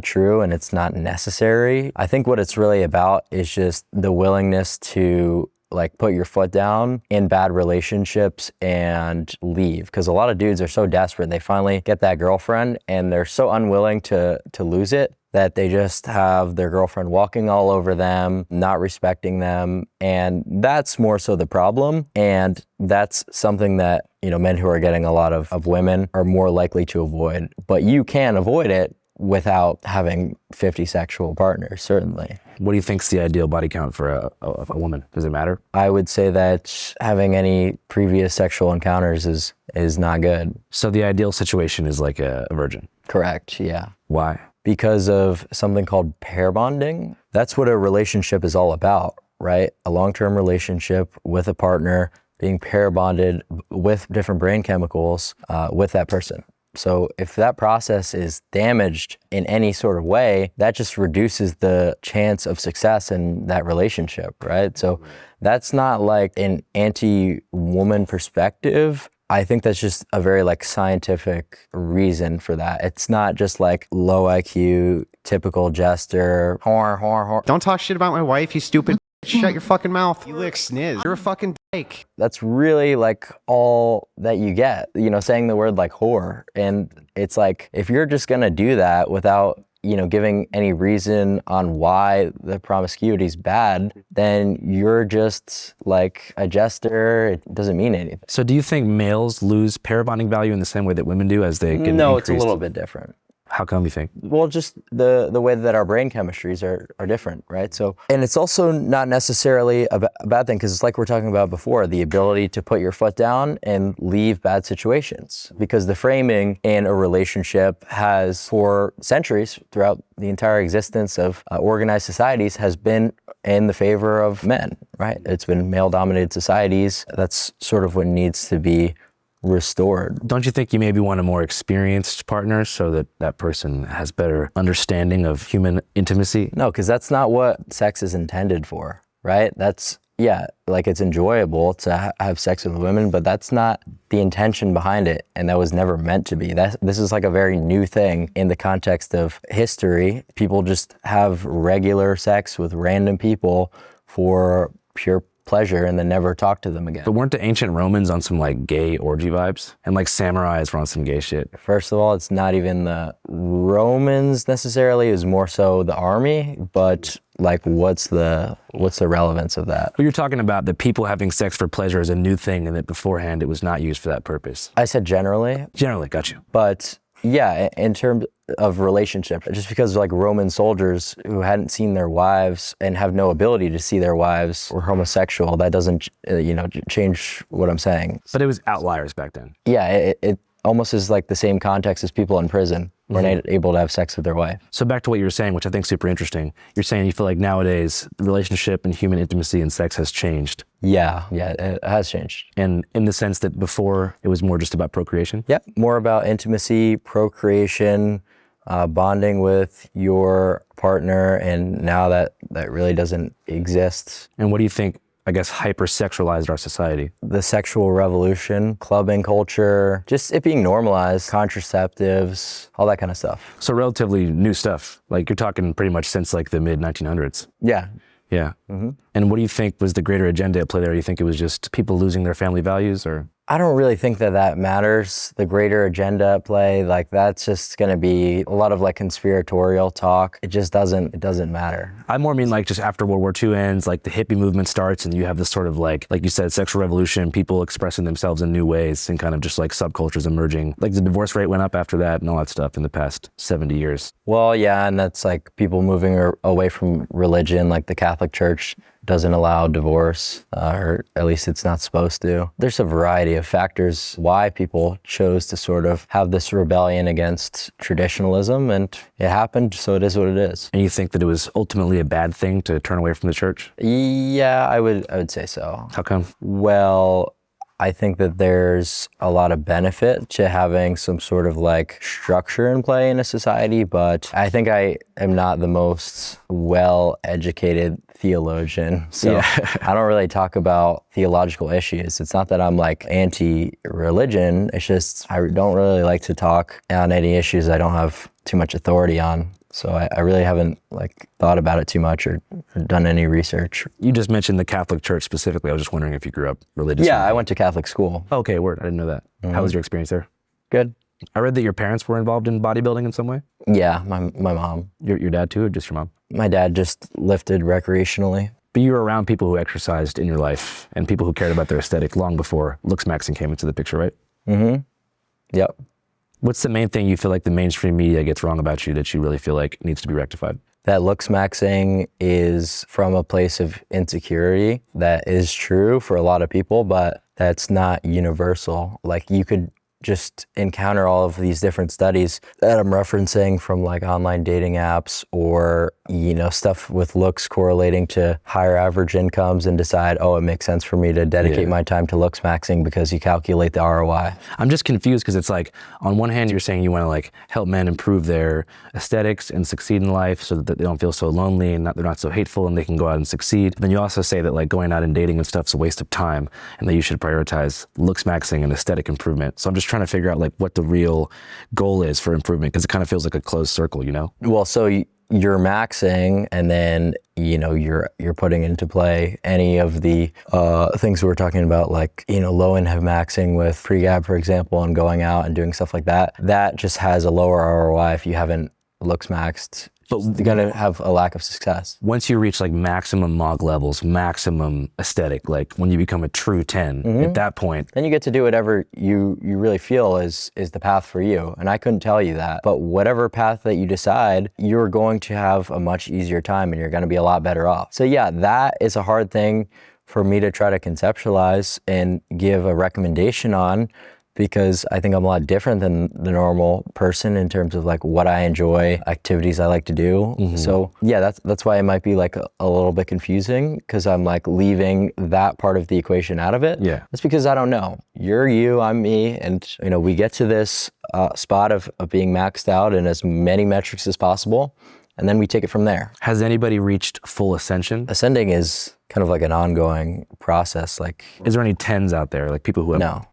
true and it's not necessary. I think what it's really about is just the willingness to like put your foot down in bad relationships and leave. Because a lot of dudes are so desperate, they finally get that girlfriend and they're so unwilling to lose it that they just have their girlfriend walking all over them, not respecting them. And that's more so the problem. And that's something that, you know, men who are getting a lot of women are more likely to avoid. But you can avoid it without having 50 sexual partners, certainly. What do you think's the ideal body count for a woman? Does it matter? I would say that having any previous sexual encounters is not good. So the ideal situation is like a virgin? Correct, yeah. Why? Because of something called pair bonding. That's what a relationship is all about, right? A long-term relationship with a partner, being pair bonded with different brain chemicals with that person. So if that process is damaged in any sort of way, that just reduces the chance of success in that relationship, right? So that's not like an anti-woman perspective. I think that's just a very like scientific reason for that. It's not just like low IQ, typical jester, whore. Don't talk shit about my wife, you stupid. Shut your fucking mouth. You lick sniz. You're a fucking dyke. That's really like all that you get, you know, saying the word like whore. And it's like, if you're just gonna do that without, you know, giving any reason on why the promiscuity is bad, then you're just like a jester. It doesn't mean anything. So do you think males lose pair bonding value in the same way that women do as they get increased? No, it's a little bit different. How come you think? Well, just the way that our brain chemistries are different, right? So, and it's also not necessarily a bad thing, because it's like we're talking about before, the ability to put your foot down and leave bad situations. Because the framing in a relationship has, for centuries, throughout the entire existence of organized societies, has been in the favor of men, right? It's been male-dominated societies. That's sort of what needs to be restored. Don't you think you maybe want a more experienced partner so that that person has better understanding of human intimacy? No, because that's not what sex is intended for, right? That's, yeah, like it's enjoyable to have sex with women, but that's not the intention behind it, and that was never meant to be. This is like a very new thing in the context of history. People just have regular sex with random people for pure pleasure and then never talk to them again. But weren't the ancient Romans on some like gay orgy vibes? And like samurais were on some gay shit? First of all, it's not even the Romans necessarily, it was more so the army, but like what's the relevance of that? Well, you're talking about the people having sex for pleasure as a new thing and that beforehand it was not used for that purpose. I said generally. Generally, got you. But yeah, in terms of relationship, just because like Roman soldiers who hadn't seen their wives and have no ability to see their wives were homosexual, that doesn't, change what I'm saying. But it was outliers back then. Yeah, it almost is like the same context as people in prison weren't able to have sex with their wife. So back to what you were saying, which I think is super interesting. You're saying you feel like nowadays the relationship and human intimacy and sex has changed. Yeah, it has changed. And in the sense that before it was more just about procreation? Yeah, more about intimacy, procreation, bonding with your partner, and now that really doesn't exist. And what do you think, I guess, hypersexualized our society? The sexual revolution, clubbing culture, just it being normalized, contraceptives, all that kind of stuff. So relatively new stuff. Like you're talking pretty much since like the mid 1900s. Yeah. Yeah. Mm-hmm. And what do you think was the greater agenda at play there? Do you think it was just people losing their family values, or? I don't really think that matters. The greater agenda at play, like that's just gonna be a lot of like conspiratorial talk. It just doesn't matter. I more mean like just after World War II ends, like the hippie movement starts and you have this sort of like you said, sexual revolution, people expressing themselves in new ways and kind of just like subcultures emerging. Like the divorce rate went up after that and all that stuff in the past 70 years. Well, yeah, and that's like people moving away from religion, like the Catholic Church doesn't allow divorce, or at least it's not supposed to. There's a variety of factors why people chose to sort of have this rebellion against traditionalism, and it happened, so it is what it is. And you think that it was ultimately a bad thing to turn away from the church? Yeah, I would say so. How come? Well, I think that there's a lot of benefit to having some sort of like structure in play in a society, but I think I am not the most well-educated theologian. So I don't really talk about theological issues. It's not that I'm like anti-religion. It's just I don't really like to talk on any issues I don't have too much authority on. So I really haven't like thought about it too much or done any research. You just mentioned the Catholic Church specifically. I was just wondering if you grew up religious. Yeah, I went to Catholic school. Okay, word. I didn't know that. How was your experience there? Good. I read that your parents were involved in bodybuilding in some way. Yeah, my mom. Your dad too, or just your mom? My dad just lifted recreationally. But you were around people who exercised in your life and people who cared about their aesthetic long before looks maxing came into the picture, right? Mm-hmm. Yep. What's the main thing you feel like the mainstream media gets wrong about you that you really feel like needs to be rectified? That looks maxing is from a place of insecurity. That is true for a lot of people, but that's not universal. Like you could just encounter all of these different studies that I'm referencing from like online dating apps or, you know, stuff with looks correlating to higher average incomes and decide, oh, it makes sense for me to dedicate my time to looks maxing because you calculate the ROI. I'm just confused because it's like, on one hand, you're saying you want to like help men improve their aesthetics and succeed in life so that they don't feel so lonely and they're not so hateful and they can go out and succeed. Then you also say that like going out and dating and stuff's a waste of time and that you should prioritize looks maxing and aesthetic improvement. So I'm just trying to figure out like what the real goal is for improvement because it kind of feels like a closed circle, you know? Well, so you're maxing and then, you know, you're putting into play any of the things we were talking about, like, you know, low income maxing with pre-gab, for example, and going out and doing stuff like that. That just has a lower ROI if you haven't looks maxed. But you're gonna have a lack of success. Once you reach like maximum MOG levels, maximum aesthetic, like when you become a true 10, at that point. Then you get to do whatever you really feel is the path for you. And I couldn't tell you that. But whatever path that you decide, you're going to have a much easier time and you're gonna be a lot better off. So yeah, that is a hard thing for me to try to conceptualize and give a recommendation on, because I think I'm a lot different than the normal person in terms of like what I enjoy, activities I like to do. So yeah, that's why it might be like a little bit confusing, because I'm like leaving that part of the equation out of it. Yeah. That's because I don't know. You're you, I'm me, and you know, we get to this spot of being maxed out in as many metrics as possible, and then we take it from there. Has anybody reached full ascension? Ascending is kind of like an ongoing process. Like, is there any 10s out there, like people who have? No.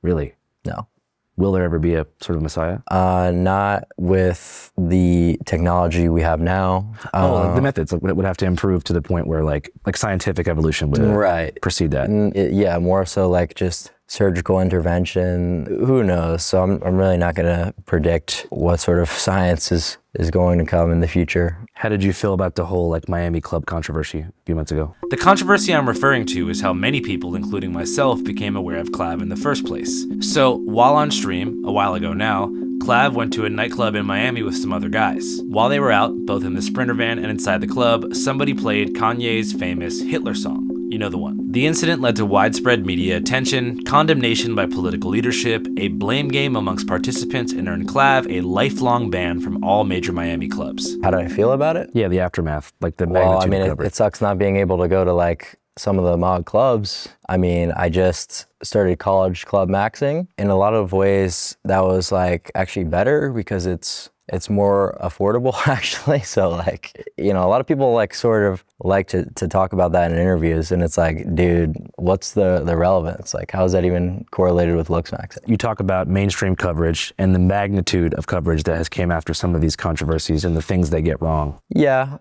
Really? No. Will there ever be a sort of messiah? Not with the technology we have now. The methods would have to improve to the point where like scientific evolution would precede that. Yeah, more so like just surgical intervention. Who knows? So I'm really not gonna predict what sort of science is going to come in the future. How did you feel about the whole like Miami club controversy a few months ago? The controversy I'm referring to is how many people, including myself, became aware of Clav in the first place. So, while on stream, a while ago now, Clav went to a nightclub in Miami with some other guys. While they were out, both in the Sprinter van and inside the club, somebody played Kanye's famous Hitler song. You know the one. The incident led to widespread media attention, condemnation by political leadership, a blame game amongst participants, and earned Clav a lifelong ban from all major Miami clubs. How did I feel about it? Yeah, the aftermath, like the magnitude. Well, I mean, of it sucks not being able to go to like some of the MOG clubs. I mean, I just started college club maxing. In a lot of ways, that was like actually better because it's more affordable actually. So like, you know, a lot of people like sort of like to talk about that in interviews, and it's like, dude, what's the relevance? Like, how is that even correlated with looks maxing? You talk about mainstream coverage and the magnitude of coverage that has came after some of these controversies and the things they get wrong. Yeah.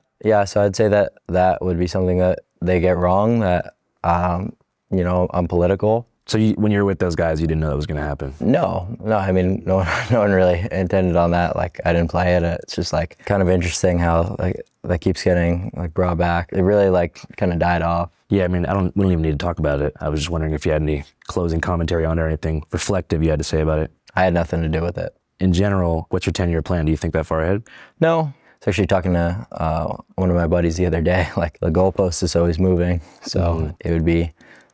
So I'd say that would be something that they get wrong, that, you know, I'm political. So when you were with those guys, you didn't know that was going to happen? No. I mean, no one really intended on that. Like, I didn't play it. It's just like kind of interesting how like that keeps getting like brought back. It really like kind of died off. Yeah, I mean, we don't even need to talk about it. I was just wondering if you had any closing commentary on it or anything reflective you had to say about it. I had nothing to do with it. In general, what's your 10-year plan? Do you think that far ahead? No. was actually talking to one of my buddies the other day, like the goalpost is always moving. So it would be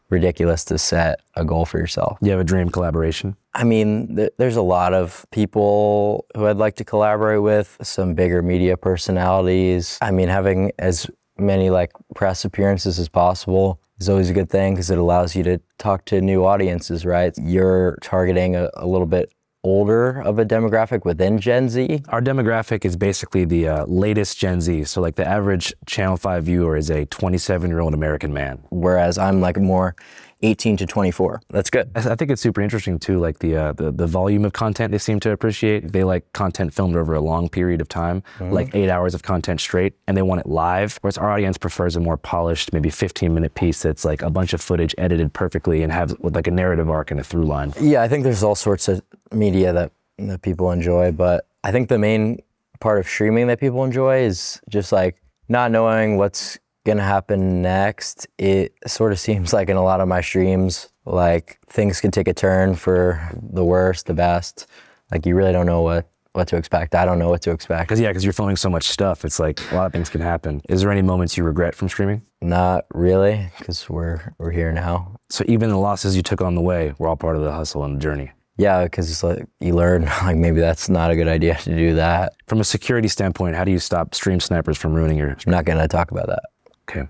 ridiculous to set a goal for yourself. You have a dream collaboration? I mean, there's a lot of people who I'd like to collaborate with, some bigger media personalities. I mean, having as many like press appearances as possible is always a good thing because it allows you to talk to new audiences, right? You're targeting a little bit older of a demographic within Gen Z. Our demographic is basically the latest Gen Z. So like the average Channel 5 viewer is a 27-year-old American man. Whereas I'm like more 18 to 24. That's good. I think it's super interesting too, like the volume of content they seem to appreciate. They like content filmed over a long period of time, like 8 hours of content straight, and they want it live. Whereas our audience prefers a more polished, maybe 15-minute piece that's like a bunch of footage edited perfectly and have with like a narrative arc and a through line. Yeah, I think there's all sorts of media that people enjoy, but I think the main part of streaming that people enjoy is just like not knowing what's gonna happen next. It sort of seems like in a lot of my streams, like things can take a turn for the worst, the best. Like you really don't know what to expect. I don't know what to expect. Because you're filming so much stuff, it's like a lot of things can happen. Is there any moments you regret from streaming? Not really, because we're here now. So even the losses you took on the way were all part of the hustle and the journey? Yeah, because it's like you learn, like maybe that's not a good idea to do that. From a security standpoint, how do you stop stream snipers from ruining your... I'm not gonna talk about that. Okay.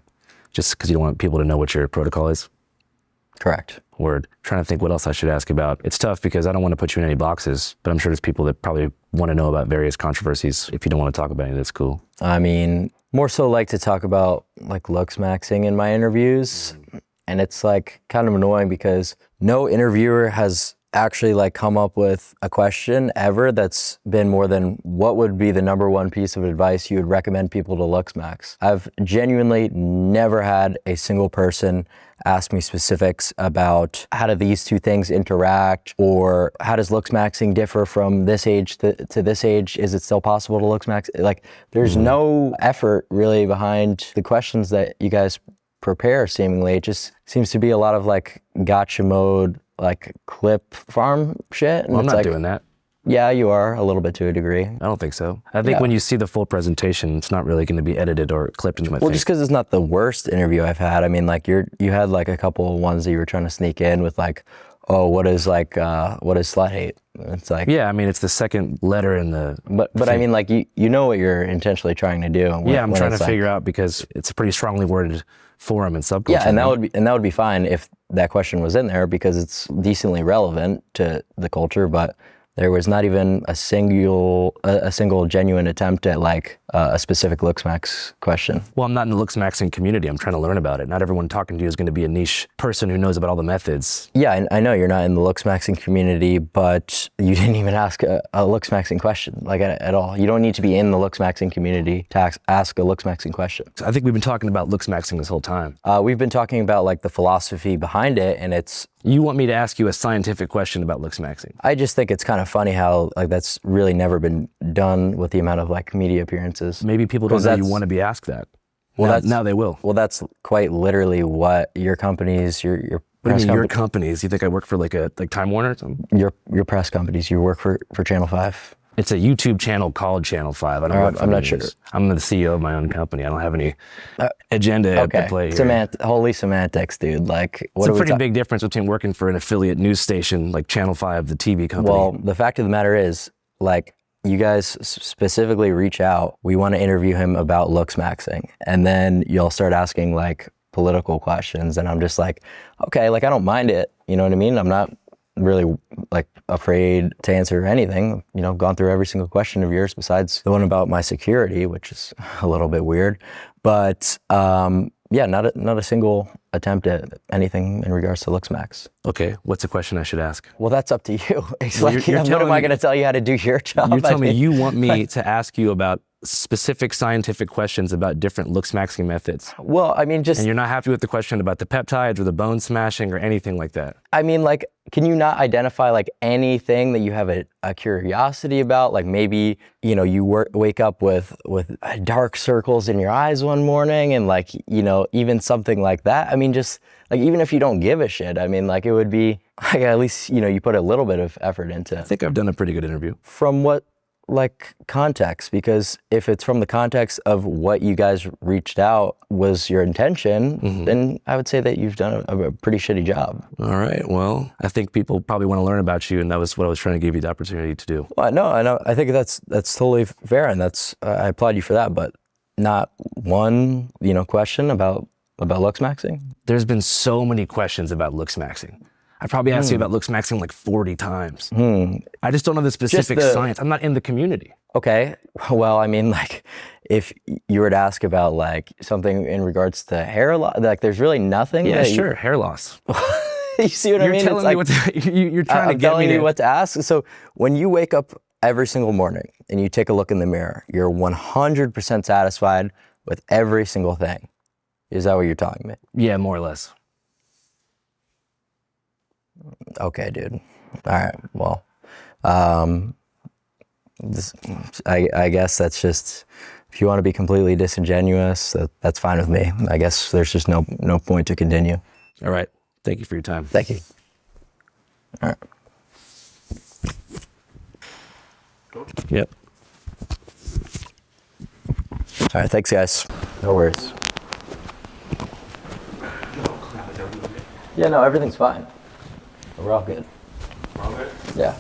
Just because you don't want people to know what your protocol is? Correct. Word. Trying to think what else I should ask about. It's tough because I don't want to put you in any boxes, but I'm sure there's people that probably want to know about various controversies. If you don't want to talk about any, that's cool. I mean, more so like to talk about like looks maxing in my interviews. And it's like kind of annoying because no interviewer has actually like come up with a question ever that's been more than what would be the number one piece of advice you would recommend people to looks max. I've genuinely never had a single person ask me specifics about how do these two things interact, or how does looks maxing differ from this age to this age? Is it still possible to looks max? Like there's no effort really behind the questions that you guys prepare seemingly. It just seems to be a lot of like gotcha mode, like clip farm shit. And Well, I'm not like, doing that. Yeah, you are a little bit to a degree. I don't think so. I think when you see the full presentation, it's not really going to be edited or clipped into my Well, face. just because it's not the worst interview I've had. I mean, like you had like a couple of ones that you were trying to sneak in with like, oh, what is slut hate? It's like, yeah, I mean, it's the second letter in the... But I mean, like you know what you're intentionally trying to do. Yeah, I'm trying to figure out because it's a pretty strongly worded forum and subculture. Yeah, and that would be fine if that question was in there because it's decently relevant to the culture, but there was not even a single genuine attempt at like a specific looks max question. Well, I'm not in the looks maxing community. I'm trying to learn about it. Not everyone talking to you is going to be a niche person who knows about all the methods. Yeah, I know you're not in the looks maxing community, but you didn't even ask a looks maxing question, like at all. You don't need to be in the looks maxing community to ask a looks maxing question. I think we've been talking about looks maxing this whole time. We've been talking about like the philosophy behind it, and it's... You want me to ask you a scientific question about looks maxing? I just think it's kind of funny how like that's really never been done with the amount of like media appearances. Maybe people don't know you want to be asked that. Well, now they will. Well, that's quite literally what your companies, your What do you mean your companies? You think I work for like Time Warner or something? Your press companies. You work for Channel 5. It's a YouTube channel called Channel 5. I don't work for I'm not sure. I'm the CEO of my own company. I don't have any agenda to play here. Holy semantics, dude. Like, it's a pretty big difference between working for an affiliate news station like Channel 5, the TV company. Well, the fact of the matter is, like, you guys specifically reach out. We want to interview him about looks maxing. And then you'll start asking, like, political questions. And I'm just like, okay, like, I don't mind it. You know what I mean? I'm not really like afraid to answer anything, you know, gone through every single question of yours besides the one about my security, which is a little bit weird, but yeah, not a single attempt at anything in regards to looks max. Okay, what's the question I should ask? Well, that's up to you. It's Well, like, you're what am I going to tell you how to do your job? You're telling me you want me to ask you about specific scientific questions about different looks maxing methods. Well, I mean, and you're not happy with the question about the peptides or the bone smashing or anything like that. I mean, like, can you not identify like anything that you have a curiosity about? Like maybe, you know, you wake up with dark circles in your eyes one morning and like, you know, even something like that. I mean, just like, even if you don't give a shit, I mean, like it would be like, at least, you know, you put a little bit of effort into. I think I've done a pretty good interview. From what like context, because if it's from the context of what you guys reached out was your intention, then I would say that you've done a pretty shitty job. All right. Well, I think people probably want to learn about you, and that was what I was trying to give you the opportunity to do. Well, no, I know. I think that's totally fair, and I applaud you for that. But not one, question about looks maxing. There's been so many questions about looks maxing. I probably asked you about looks maxing like 40 times. I just don't know the specific science. I'm not in the community. Okay. Well, I mean, like, if you were to ask about like something in regards to hair loss, like there's really nothing. Yeah, sure. Hair loss. You see what I mean? Telling me what you're trying to get me telling you what to ask. So when you wake up every single morning and you take a look in the mirror, you're 100% satisfied with every single thing. Is that what you're telling me? Yeah, more or less. Okay, dude. All right. Well, I guess that's just, if you want to be completely disingenuous, that's fine with me. I guess there's just no point to continue. All right. Thank you for your time. Thank you. All right. Yep. All right. Thanks, guys. No worries. Yeah, no, everything's fine. We're all good. Yeah.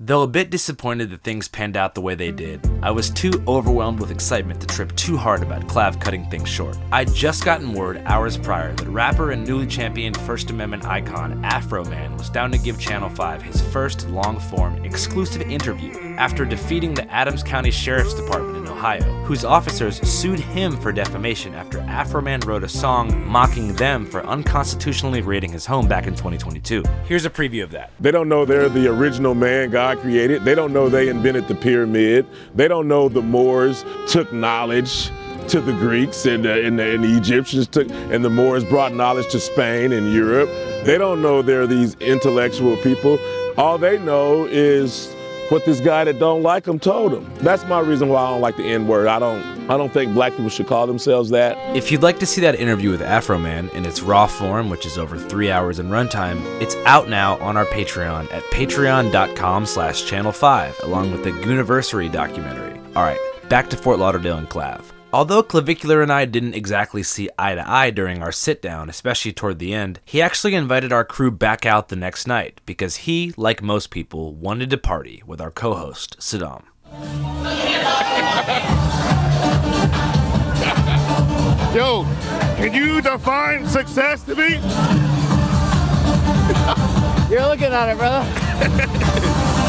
Though a bit disappointed that things panned out the way they did, I was too overwhelmed with excitement to trip too hard about Clav cutting things short. I'd just gotten word hours prior that rapper and newly championed First Amendment icon Afroman was down to give Channel 5 his first long-form, exclusive interview after defeating the Adams County Sheriff's Department in Ohio, whose officers sued him for defamation after Afroman wrote a song mocking them for unconstitutionally raiding his home back in 2022. Here's a preview of that. They don't know they're the original man God created. They don't know they invented the pyramid. They don't know the Moors took knowledge to the Greeks and the Egyptians took, and the Moors brought knowledge to Spain and Europe. They don't know they're these intellectual people. All they know is what this guy that don't like them told them. That's my reason why I don't like the N-word. I don't think black people should call themselves that. If you'd like to see that interview with Afroman in its raw form, which is over 3 hours in runtime, it's out now on our Patreon at patreon.com/channel5, along with the Gooniversary documentary. All right, back to Fort Lauderdale and Clav. Although Clavicular and I didn't exactly see eye to eye during our sit-down, especially toward the end, he actually invited our crew back out the next night because he, like most people, wanted to party with our co-host, Saddam. Yo, can you define success to me? You're looking at it, brother.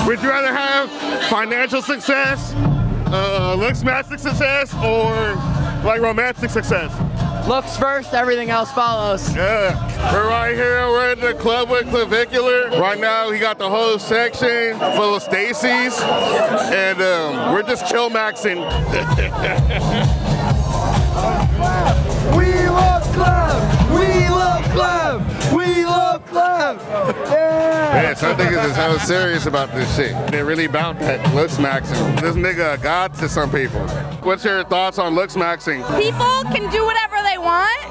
Would you rather have financial success, looks maxing success, or like romantic success? Looks first, everything else follows. Yeah, we're right here, we're in the club with Clavicular. Right now, he got the whole section full of Stacy's, and we're just chill maxing. We love Clav! We love Clav! We love Clav! Yeah! Man, some niggas is hella serious about this shit. They're really about that looks maxing. This nigga a god to some people. What's your thoughts on looks maxing? People can do whatever they want.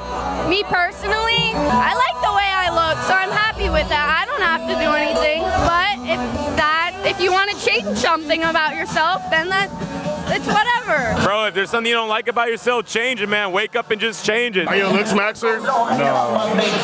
Me personally, I like the way I look, so I'm happy with that. I don't have to do anything. But if you want to change something about yourself, then it's whatever. Bro, if there's something you don't like about yourself, change it, man. Wake up and just change it. Are you a looks maxer? No.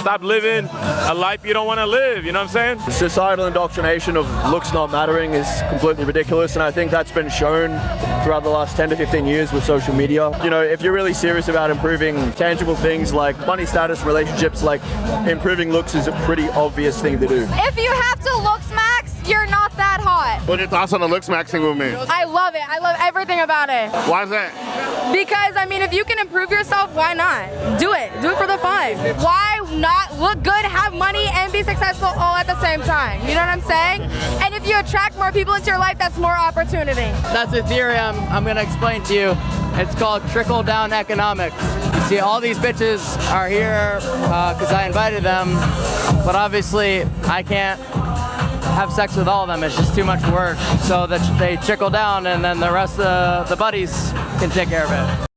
Stop living a life you don't want to live, you know what I'm saying? The societal indoctrination of looks not mattering is completely ridiculous, and I think that's been shown throughout the last 10 to 15 years with social media. You know, if you're really serious about improving tangible things like money, status, relationships, like improving looks is a pretty obvious thing to do. If you have to looks max, you're not that hot. What are your thoughts on the looks maxing movement? I love it. I love everything about it. Why is that? Because, I mean, if you can improve yourself, why not? Do it. Do it for the fun. Why not look good, have money, and be successful all at the same time? You know what I'm saying? And if you attract more people into your life, that's more opportunity. That's a theory I'm going to explain to you. It's called trickle-down economics. You see, all these bitches are here because I invited them, but obviously I can't have sex with all of them. It's just too much work. So that they trickle down, and then the rest of the buddies can take care of it.